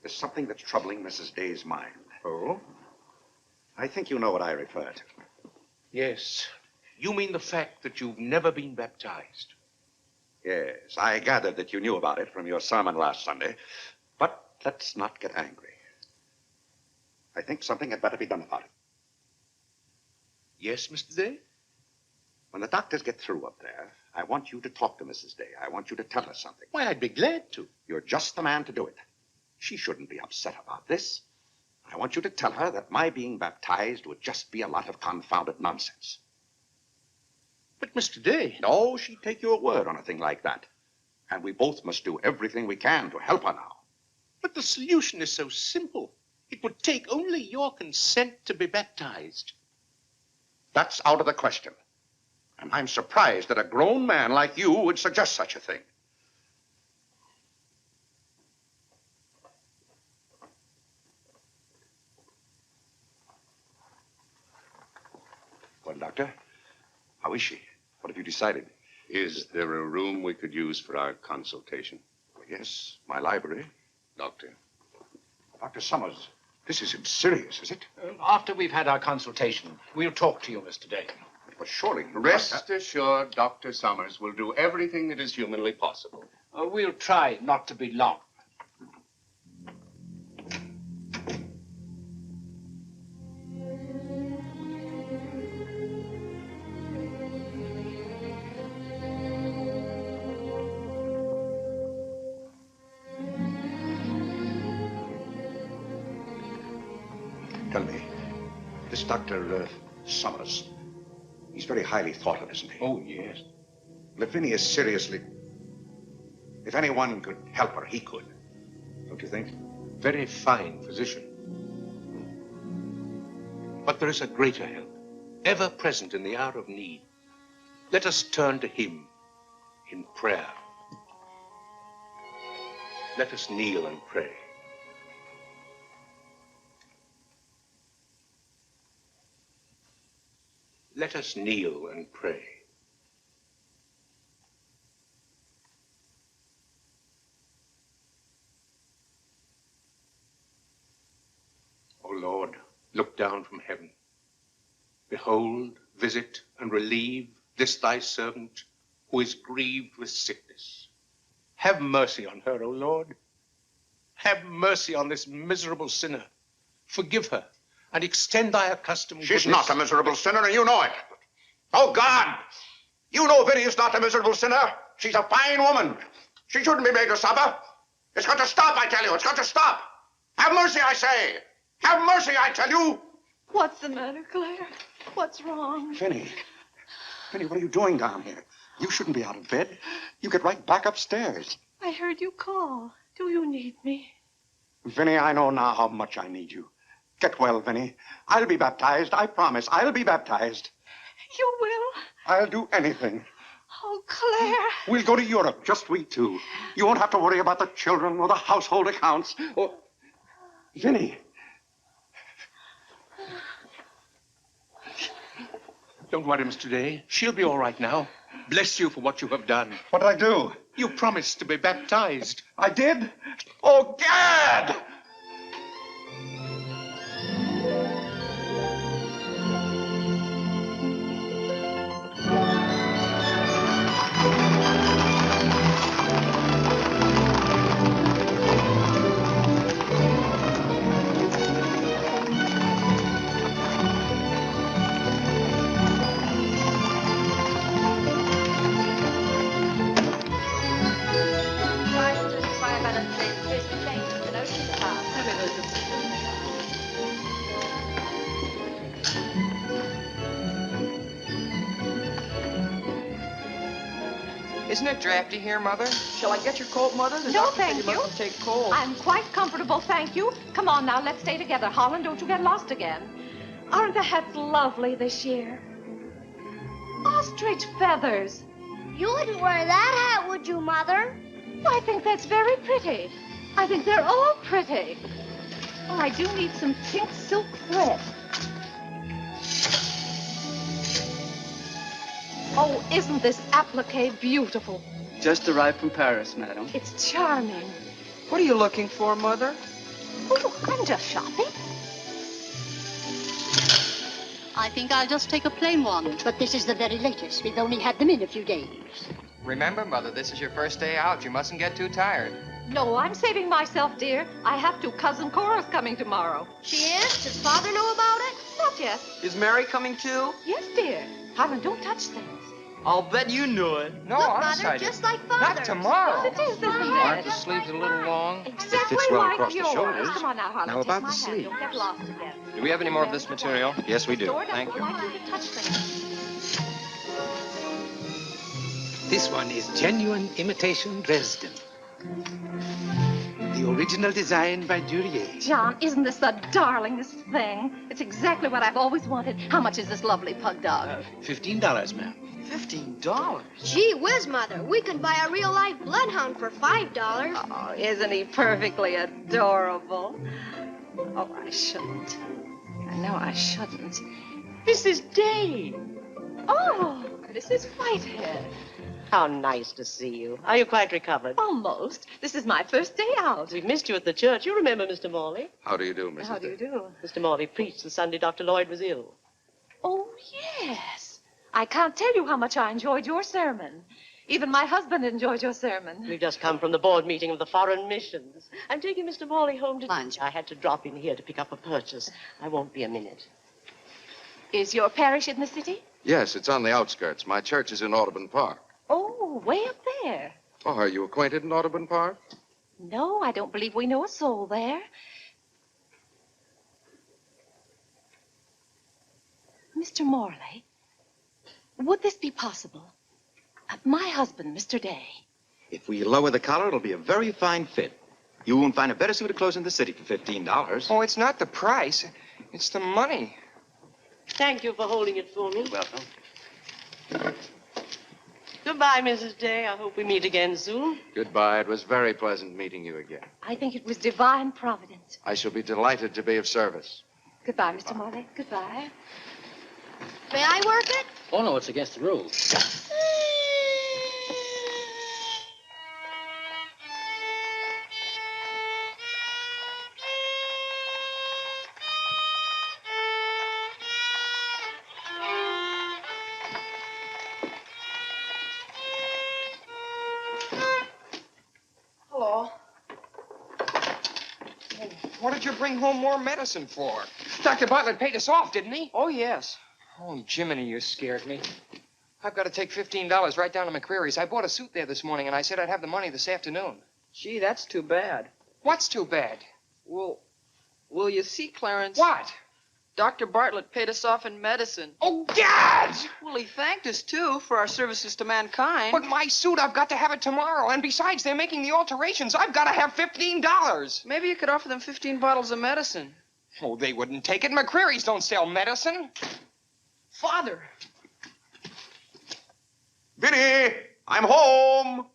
There's something that's troubling Mrs. Day's mind. Oh? I think you know what I refer to. Yes. You mean the fact that you've never been baptized? Yes, I gathered that you knew about it from your sermon last Sunday. But let's not get angry. I think something had better be done about it. Yes, Mr. Day? When the doctors get through up there, I want you to talk to Mrs. Day. I want you to tell her something. Why, I'd be glad to. You're just the man to do it. She shouldn't be upset about this. I want you to tell her that my being baptized would just be a lot of confounded nonsense. But, Mr. Day... No, she'd take your word on a thing like that. And we both must do everything we can to help her now. But the solution is so simple. It would take only your consent to be baptized. That's out of the question. And I'm surprised that a grown man like you would suggest such a thing. Well, Doctor, how is she? What have you decided? Is there a room we could use for our consultation? Well, yes, my library. Doctor. Dr. Summers, this isn't serious, is it? After we've had our consultation, we'll talk to you, Mr. Day. But surely... Rest assured, Dr. Summers will do everything that is humanly possible. We'll try not to be long. Tell me, this Dr. Summers, he's very highly thought of, isn't he? Oh, yes. Well, if Vinny is seriously... If anyone could help her, he could. Don't you think? Very fine physician. But there is a greater help, ever present in the hour of need. Let us turn to him in prayer. Let us kneel and pray. Let us kneel and pray. O Lord, look down from heaven. Behold, visit, and relieve this thy servant who is grieved with sickness. Have mercy on her, O Lord. Have mercy on this miserable sinner. Forgive her, and extend thy accustomed She's goodness. not a miserable sinner, and you know it. Oh, God! You know Vinny is not a miserable sinner. She's a fine woman. She shouldn't be made to suffer. It's got to stop, I tell you. It's got to stop. Have mercy, I say. Have mercy, I tell you. What's the matter, Claire? What's wrong? Vinny. Vinny, what are you doing down here? You shouldn't be out of bed. You get right back upstairs. I heard you call. Do you need me? Vinny, I know now how much I need you. Get well, Vinny. I'll be baptized. I promise. I'll be baptized. You will? I'll do anything. Oh, Claire. We'll go to Europe, just we two. You won't have to worry about the children or the household accounts. Or... Vinny. Don't worry, Mr. Day. She'll be all right now. Bless you for what you have done. What did I do? You promised to be baptized. I did? Oh, Gad! Isn't it drafty here, Mother? Shall I get your coat, Mother? The No, doctor said thank you you. mustn't take cold. I'm quite comfortable, thank you. Come on now, let's stay together. Holland, don't you get lost again. Aren't the hats lovely this year? Ostrich feathers. You wouldn't wear that hat, would you, Mother? I think that's very pretty. I think they're all pretty. Oh, I do need some pink silk thread. Oh, isn't this applique beautiful? Just arrived from Paris, madam. It's charming. What are you looking for, Mother? Oh, I'm just shopping. I think I'll just take a plain one. But this is the very latest. We've only had them in a few days. Remember, Mother, this is your first day out. You mustn't get too tired. No, I'm saving myself, dear. I have to. Cousin Cora's coming tomorrow. She is? Does Father know about it? Not yet. Is Mary coming too? Yes, dear. Holland, don't touch things. I'll bet you knew it. No, Look, I'm Mother, excited. just like Father's. Not tomorrow. Yes, it is, isn't Aren't it? the sleeves a little long? Exactly fits well like across the yours. shoulders. Come on now, Holland. Now take about my the hand. sleeve. Don't get lost again. Do we have any more of this material? Yes, we do. Store doesn't Thank you. like you to touch things. This one is genuine imitation Dresden. The original design by Duryea. John, isn't this the darlingest thing? It's exactly what I've always wanted. How much is this lovely pug dog? $15, ma'am. $15? Gee whiz, Mother. We can buy a real-life bloodhound for $5. Oh, isn't he perfectly adorable? Oh, I shouldn't. I know I shouldn't. Mrs. Day. Oh, Mrs. Whitehead. How nice to see you. Are you quite recovered? Almost. This is my first day out. We've missed you at the church. You remember Mr. Morley? How do you do, Mrs. How do you do? Mr. Morley preached the Sunday Dr. Lloyd was ill. Oh, yes. I can't tell you how much I enjoyed your sermon. Even my husband enjoyed your sermon. We've just come from the board meeting of the foreign missions. I'm taking Mr. Morley home to lunch. I had to drop in here to pick up a purchase. I won't be a minute. Is your parish in the city? Yes, it's on the outskirts. My church is in Audubon Park. Oh, way up there. Oh, are you acquainted in Audubon Park? No, I don't believe we know a soul there. Mr. Morley, would this be possible? My husband, Mr. Day. If we lower the collar, it'll be a very fine fit. You won't find a better suit of clothes in the city for $15. Oh, it's not the price. It's the money. Thank you for holding it for me. You're welcome. Goodbye, Mrs. Day. I hope we meet again soon. Goodbye. It was very pleasant meeting you again. I think it was divine providence. I shall be delighted to be of service. Goodbye, Mr. Morley. Goodbye. May I work it? Oh, no, it's against the rules. Hello. What did you bring home more medicine for? Dr. Bartlett paid us off, didn't he? Oh, yes. Oh, Jiminy, you scared me. I've got to take $15 right down to McCreary's. I bought a suit there this morning, and I said I'd have the money this afternoon. Gee, that's too bad. What's too bad? Well, you see, Clarence? What? Dr. Bartlett paid us off in medicine. Oh, Gad! Well, he thanked us, too, for our services to mankind. But my suit, I've got to have it tomorrow. And besides, they're making the alterations. I've got to have $15. Maybe you could offer them 15 bottles of medicine. Oh, they wouldn't take it. McCreary's don't sell medicine. Father. Vinny, I'm home.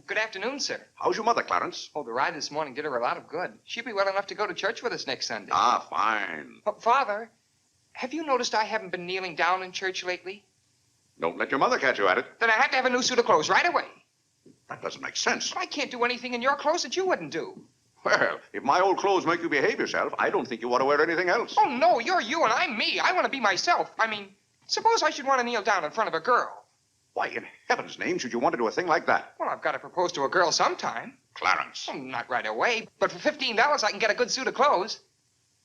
Good afternoon, sir. How's your mother, Clarence? Oh, the ride this morning did her a lot of good. She'll be well enough to go to church with us next Sunday. Ah, fine. Oh, Father, have you noticed I haven't been kneeling down in church lately? Don't let your mother catch you at it. Then I have to have a new suit of clothes right away. That doesn't make sense. But I can't do anything in your clothes that you wouldn't do. Well, if my old clothes make you behave yourself, I don't think you ought to wear anything else. Oh, no, you're you and I'm me. I want to be myself. I mean, suppose I should want to kneel down in front of a girl. Why, in heaven's name, should you want to do a thing like that? Well, I've got to propose to a girl sometime. Clarence. Well, not right away, but for $15 I can get a good suit of clothes.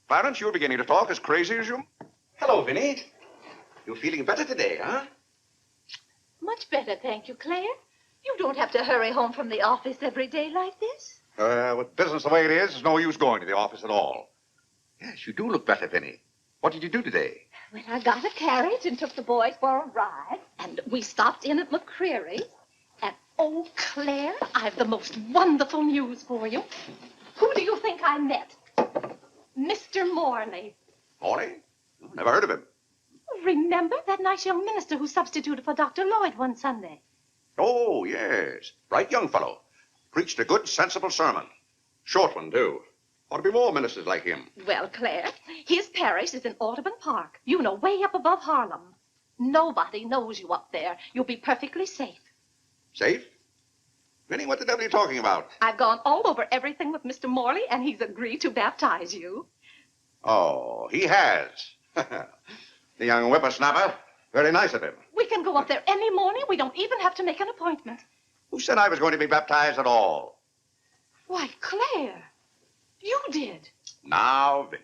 Clarence, you're beginning to talk as crazy as you... Hello, Vinny. You feeling better today, huh? Much better, thank you, Claire. You don't have to hurry home from the office every day like this. With business the way it is, there's no use going to the office at all. Yes, you do look better, Vinny. What did you do today? Well, I got a carriage and took the boys for a ride, and we stopped in at McCreary's. And, oh, Claire, I've the most wonderful news for you. Who do you think I met? Mr. Morley. Morley? Never heard of him. Remember that nice young minister who substituted for Dr. Lloyd one Sunday? Oh, yes. Bright young fellow. Preached a good, sensible sermon. Short one, too. Ought to be more ministers like him. Well, Claire, his parish is in Audubon Park. You know, way up above Harlem. Nobody knows you up there. You'll be perfectly safe. Safe? Vinny, what the devil are you talking about? I've gone all over everything with Mr. Morley, and he's agreed to baptize you. Oh, he has. The young whippersnapper. Very nice of him. We can go up there any morning. We don't even have to make an appointment. Who said I was going to be baptized at all? Why, Claire, you did. Now, Vinny.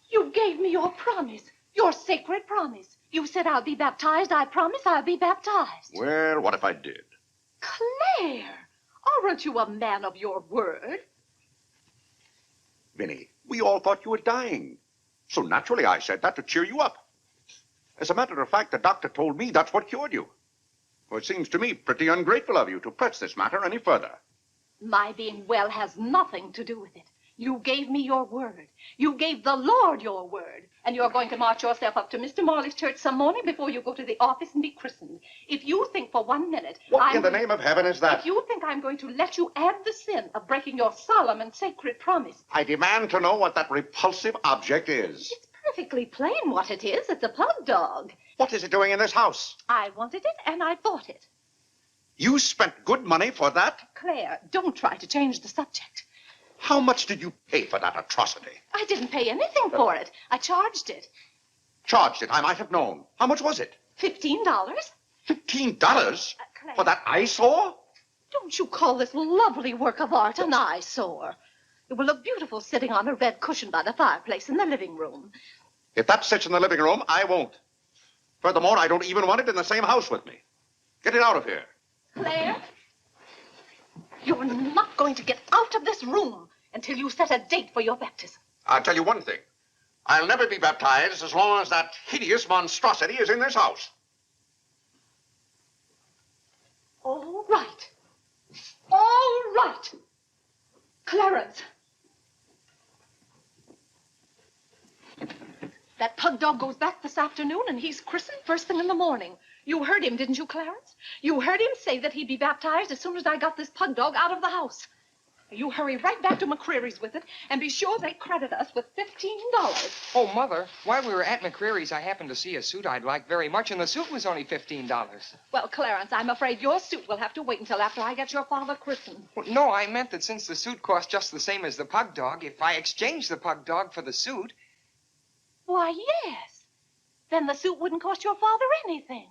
You gave me your promise, your sacred promise. You said I'll be baptized. I promise I'll be baptized. Well, what if I did? Claire, aren't you a man of your word? Vinny, we all thought you were dying. So naturally I said that to cheer you up. As a matter of fact, the doctor told me that's what cured you. Well, it seems to me pretty ungrateful of you to press this matter any further. My being well has nothing to do with it. You gave me your word. You gave the Lord your word. And you're going to march yourself up to Mr. Morley's church some morning before you go to the office and be christened. If you think for 1 minute... What in the name of heaven is that? If you think I'm going to let you add the sin of breaking your solemn and sacred promise... I demand to know what that repulsive object is. It's perfectly plain what it is. It's a pug dog. What is it doing in this house? I wanted it and I bought it. You spent good money for that? Claire, don't try to change the subject. How much did you pay for that atrocity? I didn't pay anything for it. I charged it. Charged it? I might have known. How much was it? $15. $15? For that eyesore? Don't you call this lovely work of art an eyesore? It will look beautiful sitting on a red cushion by the fireplace in the living room. If that sits in the living room, I won't. Furthermore, I don't even want it in the same house with me. Get it out of here. Claire, you're not going to get out of this room until you set a date for your baptism. I'll tell you one thing. I'll never be baptized as long as that hideous monstrosity is in this house. All right. All right. Clarence. That pug dog goes back this afternoon, and he's christened first thing in the morning. You heard him, didn't you, Clarence? You heard him say that he'd be baptized as soon as I got this pug dog out of the house. You hurry right back to McCreary's with it, and be sure they credit us with $15. Oh, Mother, while we were at McCreary's, I happened to see a suit I'd like very much, and the suit was only $15. Well, Clarence, I'm afraid your suit will have to wait until after I get your father christened. Well, no, I meant that since the suit cost just the same as the pug dog, if I exchanged the pug dog for the suit... Why, yes. Then the suit wouldn't cost your father anything.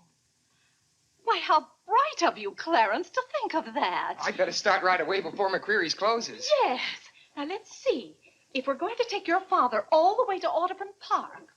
Why, how bright of you, Clarence, to think of that. I'd better start right away before McCreary's closes. Yes. Now, let's see. If we're going to take your father all the way to Audubon Park...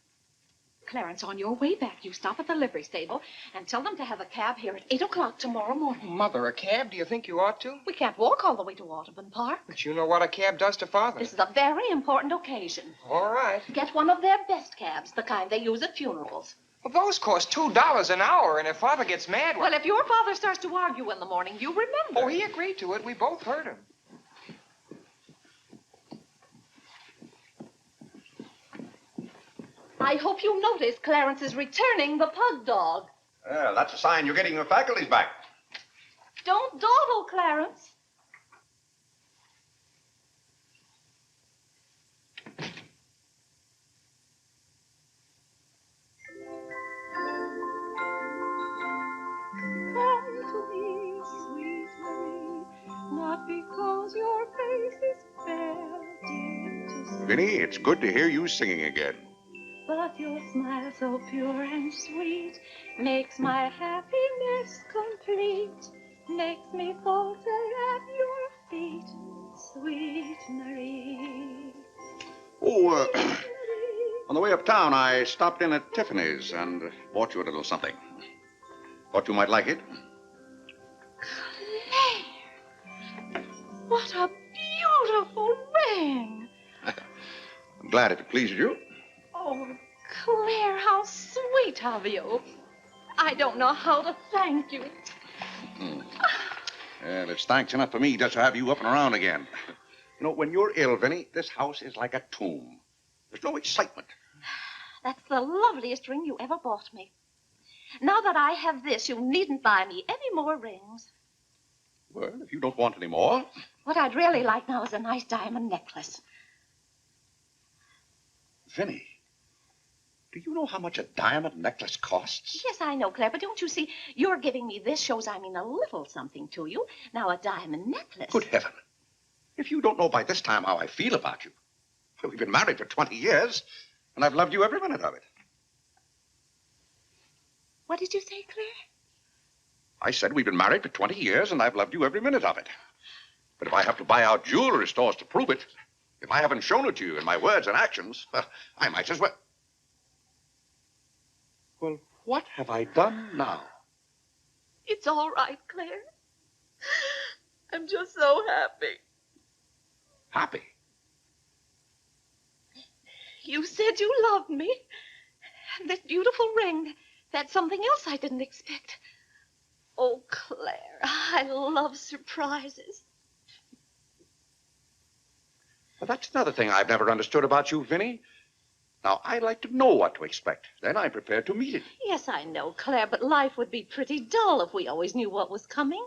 Clarence, on your way back, you stop at the livery stable and tell them to have a cab here at 8 o'clock tomorrow morning. Mother, a cab? Do you think you ought to? We can't walk all the way to Audubon Park. But you know what a cab does to Father. This is a very important occasion. All right. Get one of their best cabs, the kind they use at funerals. Well, those cost $2 an hour, and if Father gets mad... Well, if your father starts to argue in the morning, you remember. Oh, he agreed to it. We both heard him. I hope you notice Clarence is returning the pug dog. Well, that's a sign you're getting your faculties back. Don't dawdle, Clarence. Come to me, sweet Marie, not because your face is fair, dear to see. Vinny, it's good to hear you singing again. But your smile so pure and sweet makes my happiness complete, makes me falter at your feet, sweet Marie. Oh, on the way uptown, I stopped in at Tiffany's and bought you a little something. Thought you might like it. Claire! What a beautiful ring! I'm glad if it pleases you. Oh, Claire, how sweet of you. I don't know how to thank you. Well, it's thanks enough for me just to have you up and around again. You know, when you're ill, Vinny, this house is like a tomb. There's no excitement. That's the loveliest ring you ever bought me. Now that I have this, you needn't buy me any more rings. Well, if you don't want any more... What I'd really like now is a nice diamond necklace. Vinny, do you know how much a diamond necklace costs? Yes, I know, Claire, but don't you see, your giving me this shows I mean a little something to you. Now, a diamond necklace. Good heaven. If you don't know by this time how I feel about you. We've been married for 20 years, and I've loved you every minute of it. What did you say, Claire? I said we've been married for 20 years, and I've loved you every minute of it. But if I have to buy out jewelry stores to prove it, if I haven't shown it to you in my words and actions, well, I might as well... Well, what have I done now? It's all right, Claire. I'm just so happy. Happy? You said you loved me. And this beautiful ring, that's something else I didn't expect. Oh, Claire, I love surprises. Well, that's another thing I've never understood about you, Vinny. Now, I like to know what to expect. Then I'm prepared to meet it. Yes, I know, Claire, but life would be pretty dull if we always knew what was coming.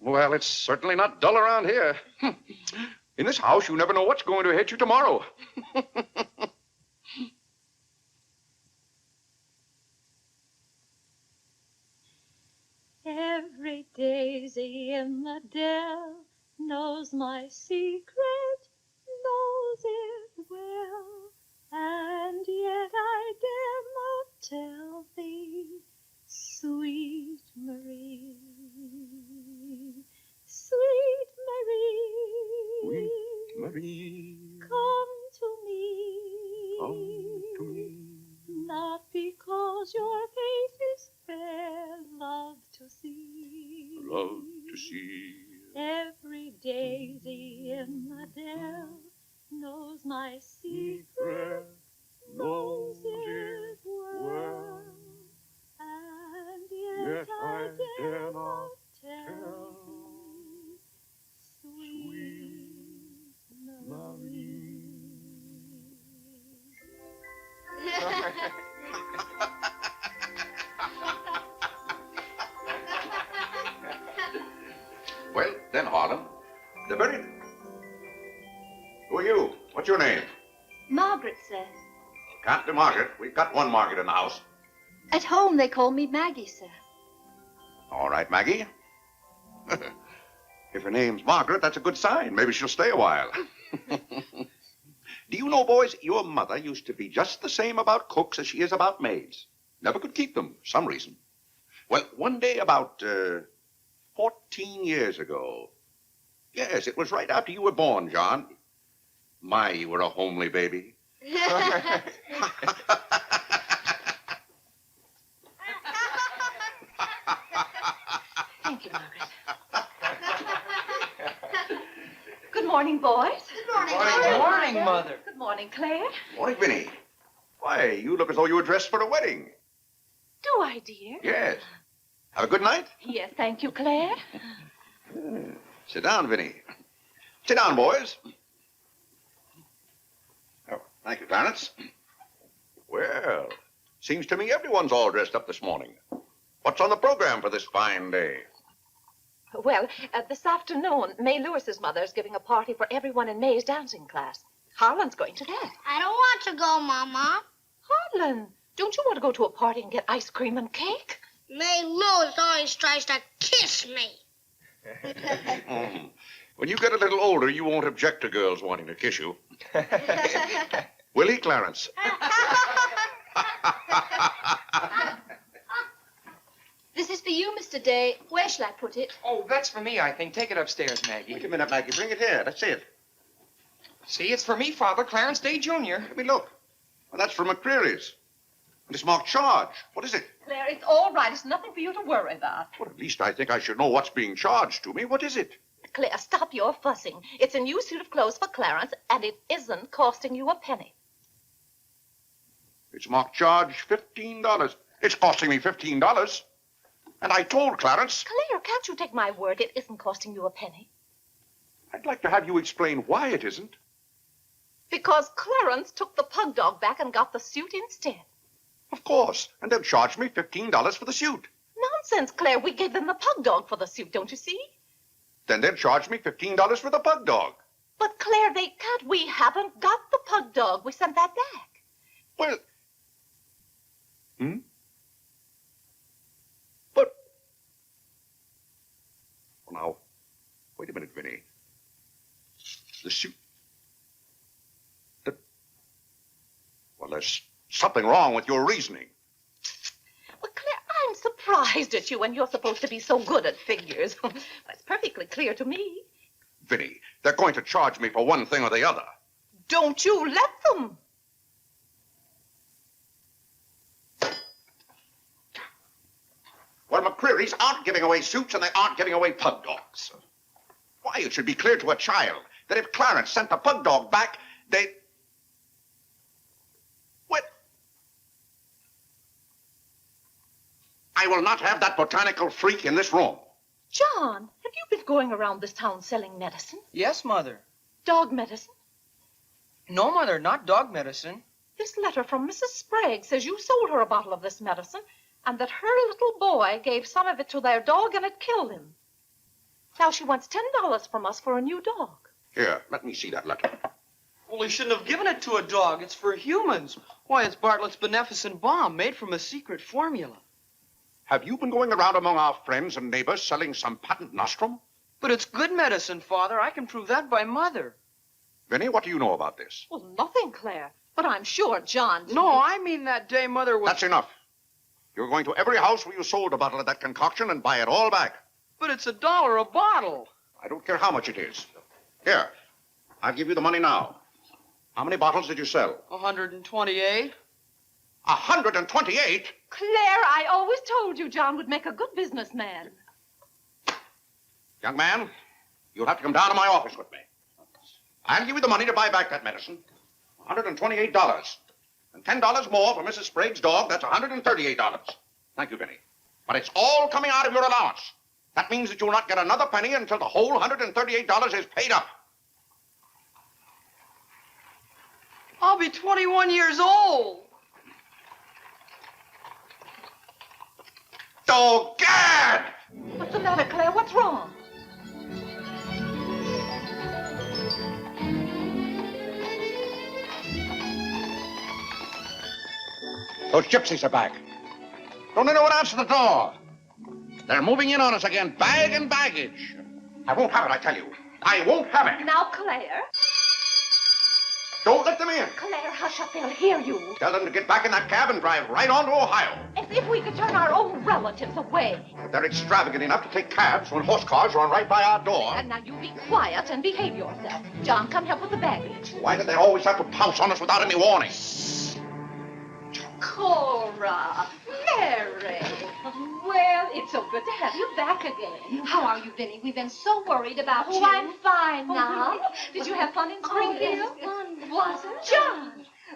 Well, it's certainly not dull around here. In this house, you never know what's going to hit you tomorrow. Every daisy in the dell knows my secret, knows it well, and yet I dare not tell thee, sweet Marie, sweet Marie, Sweet Marie, come to me, not because your face is fair, love to see. love to see. Every daisy in the dell knows my secret, knows it well, and yet I dare not tell, sweet Marie. Well, then, Harlan, the very... Who are you? What's your name? Margaret, sir. Can't be Margaret. We've got one Margaret in the house. At home, they call me Maggie, sir. All right, Maggie. If her name's Margaret, that's a good sign. Maybe she'll stay a while. Do you know, boys, your mother used to be just the same about cooks as she is about maids. Never could keep them, for some reason. Well, one day about 14 years ago. Yes, it was right after you were born, John. My, you were a homely baby. Thank you, Margaret. Good morning, boys. Good morning, Good morning, Mother. Good morning, Claire. Morning, Vinny. Why, you look as though you were dressed for a wedding. Do I, dear? Yes. Have a good night? Yes, thank you, Claire. Sit down, Vinny. Sit down, boys. Oh, thank you, Clarence. Well, seems to me everyone's all dressed up this morning. What's on the program for this fine day? Well, this afternoon, May Lewis's mother is giving a party for everyone in May's dancing class. Harlan's going to that. I don't want to go, Mama. Harlan, don't you want to go to a party and get ice cream and cake? May Lewis always tries to kiss me. When you get a little older, you won't object to girls wanting to kiss you. Will he, Clarence? This is for you, Mr. Day. Where shall I put it? Oh, that's for me, I think. Take it upstairs, Maggie. Wait a minute, Maggie. Bring it here. Let's see it. See, it's for me, Father, Clarence Day, Jr. Let me look. Well, that's from McCreary's. And it's marked charge. What is it? Claire, it's all right. It's nothing for you to worry about. Well, at least I think I should know what's being charged to me. What is it? Claire, stop your fussing. It's a new suit of clothes for Clarence, and it isn't costing you a penny. It's marked charge $15. It's costing me $15. And I told Clarence... Claire, can't you take my word? It isn't costing you a penny. I'd like to have you explain why it isn't. Because Clarence took the pug dog back and got the suit instead. Of course. And they'll charge me $15 for the suit. Nonsense, Claire. We gave them the pug dog for the suit, don't you see? Then they'll charge me $15 for the pug dog. But, Claire, they can't. We haven't got the pug dog. We sent that back. Well... But... Well, now, wait a minute, Vinny. The suit... Well, there's something wrong with your reasoning. Well, Claire, I'm surprised at you when you're supposed to be so good at figures. That's perfectly clear to me. Vinny, they're going to charge me for one thing or the other. Don't you let them. Well, McCreary's aren't giving away suits and they aren't giving away pug dogs. Why, it should be clear to a child that if Clarence sent the pug dog back, they... What? I will not have that botanical freak in this room. John, have you been going around this town selling medicine? Yes, Mother. Dog medicine? No, Mother, not dog medicine. This letter from Mrs. Sprague says you sold her a bottle of this medicine and that her little boy gave some of it to their dog and it killed him. Now she wants $10 from us for a new dog. Here, let me see that letter. Well, he shouldn't have given it to a dog. It's for humans. Why, it's Bartlett's beneficent balm made from a secret formula. Have you been going around among our friends and neighbors selling some patent nostrum? But it's good medicine, Father. I can prove that by Mother. Vinny, what do you know about this? Well, nothing, Claire. But I'm sure John didn't. No, I mean that day Mother was... That's enough. You're going to every house where you sold a bottle of that concoction and buy it all back. But it's $1 a bottle. I don't care how much it is. Here, I'll give you the money now. How many bottles did you sell? 128. 128? Claire, I always told you John would make a good businessman. Young man, you'll have to come down to my office with me. I'll give you the money to buy back that medicine. $128. And $10 more for Mrs. Sprague's dog. That's $138. Thank you, Vinny. But it's all coming out of your allowance. That means that you'll not get another penny until the whole $138 is paid up. I'll be 21 years old. Oh, Gad! What's the matter, Claire? What's wrong? Those gypsies are back. Don't anyone answer the door. They're moving in on us again, bag and baggage. I won't have it, I tell you. I won't have it. Now, Claire. Don't let them in. Claire, hush up. They'll hear you. Tell them to get back in that cab and drive right on to Ohio. As if we could turn our own relatives away. But they're extravagant enough to take cabs when horse cars run right by our door. And now you be quiet and behave yourself. John, come help with the baggage. Why do they always have to pounce on us without any warning? Cora, Mary. Well, it's so good to have you back again. How are you, Vinny? We've been so worried about you. Oh, I'm fine now. Did you have fun in Springfield? Yes, Was it? John.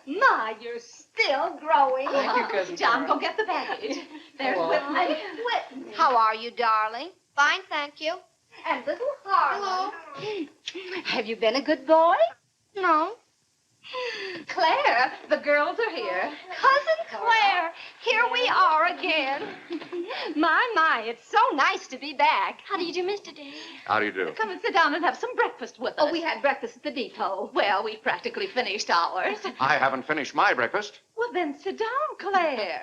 My, you're still growing. Thank you, Cousin John, Cora. go get the baggage. There's Hello. Whitney. How are you, darling? Fine, thank you. And little Harlan. Hello. Have you been a good boy? No. Claire, the girls are here. Cousin Claire, here we are again. My, it's so nice to be back. How do you do, Mr. Day? How do you do? Come and sit down and have some breakfast with us. Oh, we had breakfast at the depot. Well, we practically finished ours. I haven't finished my breakfast. Well, then sit down, Claire.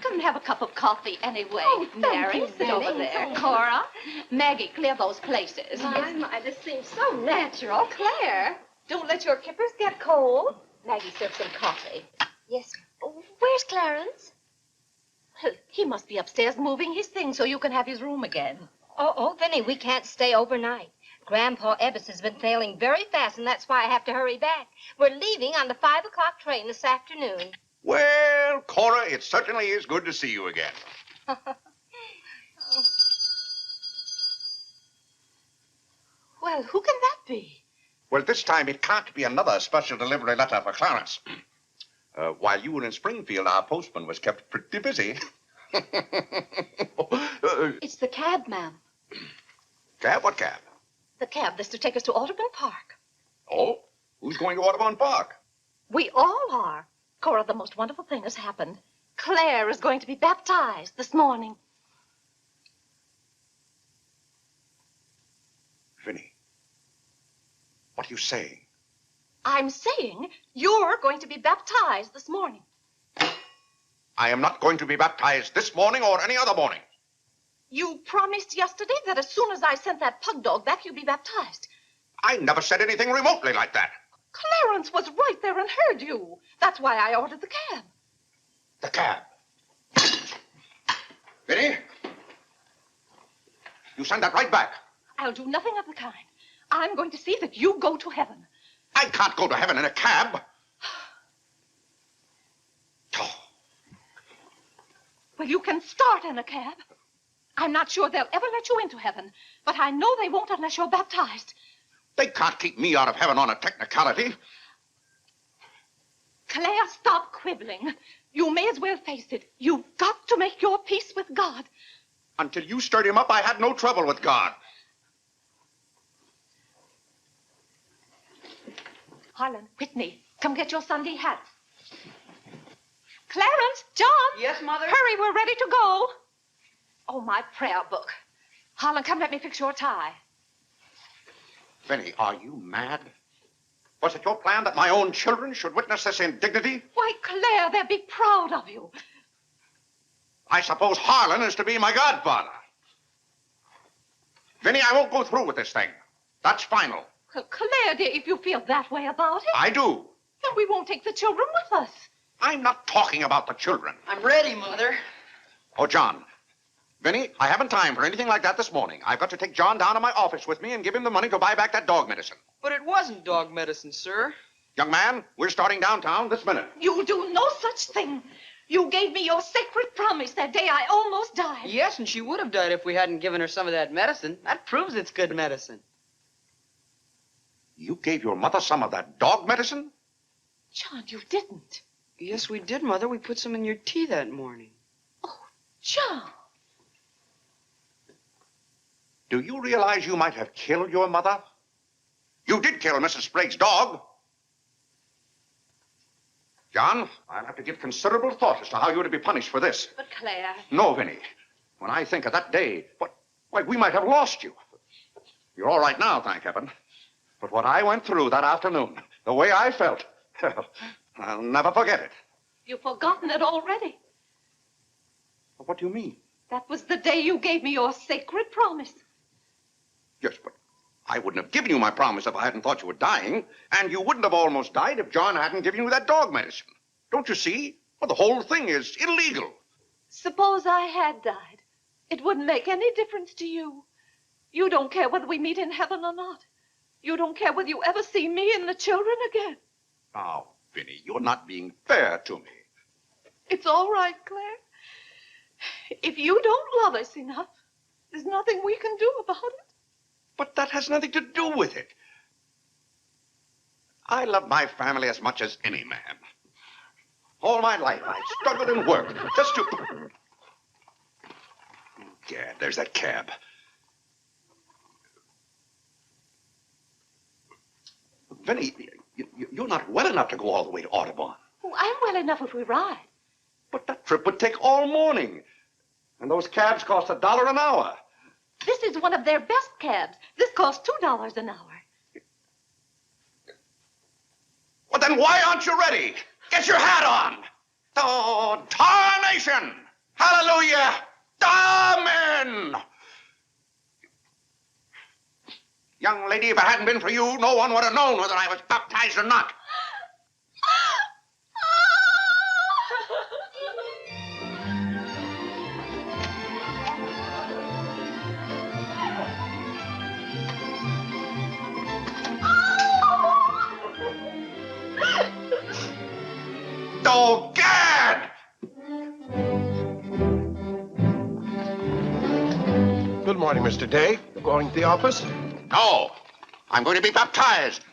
Come and have a cup of coffee anyway. Oh, thank Mary, you, sit over Vinny. there. Cora, Maggie, clear those places. My, this seems so natural. Claire, don't let your kippers get cold. Maggie, serve some coffee. Yes. Where's Clarence? Well, he must be upstairs moving his things so you can have his room again. Oh, Vinny, we can't stay overnight. Grandpa Ebbs has been sailing very fast, and that's why I have to hurry back. We're leaving on the 5 o'clock train this afternoon. Well, Cora, it certainly is good to see you again. Well, who can that be? Well, this time it can't be another special delivery letter for Clarence. While you were in Springfield, our postman was kept pretty busy. It's the cab, ma'am. Cab? What cab? The cab that's to take us to Audubon Park. Oh, who's going to Audubon Park? We all are. Cora, the most wonderful thing has happened. Claire is going to be baptized this morning. Vinny, what are you saying? I'm saying you're going to be baptized this morning. I am not going to be baptized this morning or any other morning. You promised yesterday that as soon as I sent that pug dog back, you'd be baptized. I never said anything remotely like that. Clarence was right there and heard you. That's why I ordered the cab. The cab. Vinny, you send that right back. I'll do nothing of the kind. I'm going to see that you go to heaven. I can't go to heaven in a cab. Well, you can start in a cab. I'm not sure they'll ever let you into heaven, but I know they won't unless you're baptized. They can't keep me out of heaven on a technicality. Claire, stop quibbling. You may as well face it. You've got to make your peace with God. Until you stirred him up, I had no trouble with God. Harlan, Whitney, come get your Sunday hats. Clarence, John. Yes, Mother? Hurry, we're ready to go. Oh, my prayer book. Harlan, come let me fix your tie. Vinny, are you mad? Was it your plan that my own children should witness this indignity? Why, Claire, they'll be proud of you. I suppose Harlan is to be my godfather. Vinny, I won't go through with this thing. That's final. Well, Claire, dear, if you feel that way about it. I do. Then we won't take the children with us. I'm not talking about the children. I'm ready, Mother. Oh, John. Vinny, I haven't time for anything like that this morning. I've got to take John down to my office with me and give him the money to buy back that dog medicine. But it wasn't dog medicine, sir. Young man, we're starting downtown this minute. You'll do no such thing. You gave me your sacred promise that day I almost died. Yes, and she would have died if we hadn't given her some of that medicine. That proves it's good medicine. You gave your mother some of that dog medicine? John, you didn't. Yes, we did, Mother. We put some in your tea that morning. Oh, John. Do you realize you might have killed your mother? You did kill Mrs. Sprague's dog. John, I'll have to give considerable thought as to how you're to be punished for this. But Claire... No, Vinny. When I think of that day, why, we might have lost you. You're all right now, thank heaven. But what I went through that afternoon, the way I felt, I'll never forget it. You've forgotten it already. What do you mean? That was the day you gave me your sacred promise. Yes, but I wouldn't have given you my promise if I hadn't thought you were dying, and you wouldn't have almost died if John hadn't given you that dog medicine. Don't you see? Well, the whole thing is illegal. Suppose I had died. It wouldn't make any difference to you. You don't care whether we meet in heaven or not. You don't care whether you ever see me and the children again. Now, Vinny, you're not being fair to me. It's all right, Claire. If you don't love us enough, there's nothing we can do about it. But that has nothing to do with it. I love my family as much as any man. All my life, I struggled and worked just to... Gad, there's that cab. Vinny, you're not well enough to go all the way to Audubon. Oh, I'm well enough if we ride. But that trip would take all morning. And those cabs cost $1 an hour. This is one of their best cabs. This costs $2 an hour. Well, then why aren't you ready? Get your hat on. Oh, tarnation! Hallelujah! Amen! Young lady, if it hadn't been for you, no one would have known whether I was baptized or not. Oh, Gad! Good morning, Mr. Day. You're going to the office? No. I'm going to be baptized.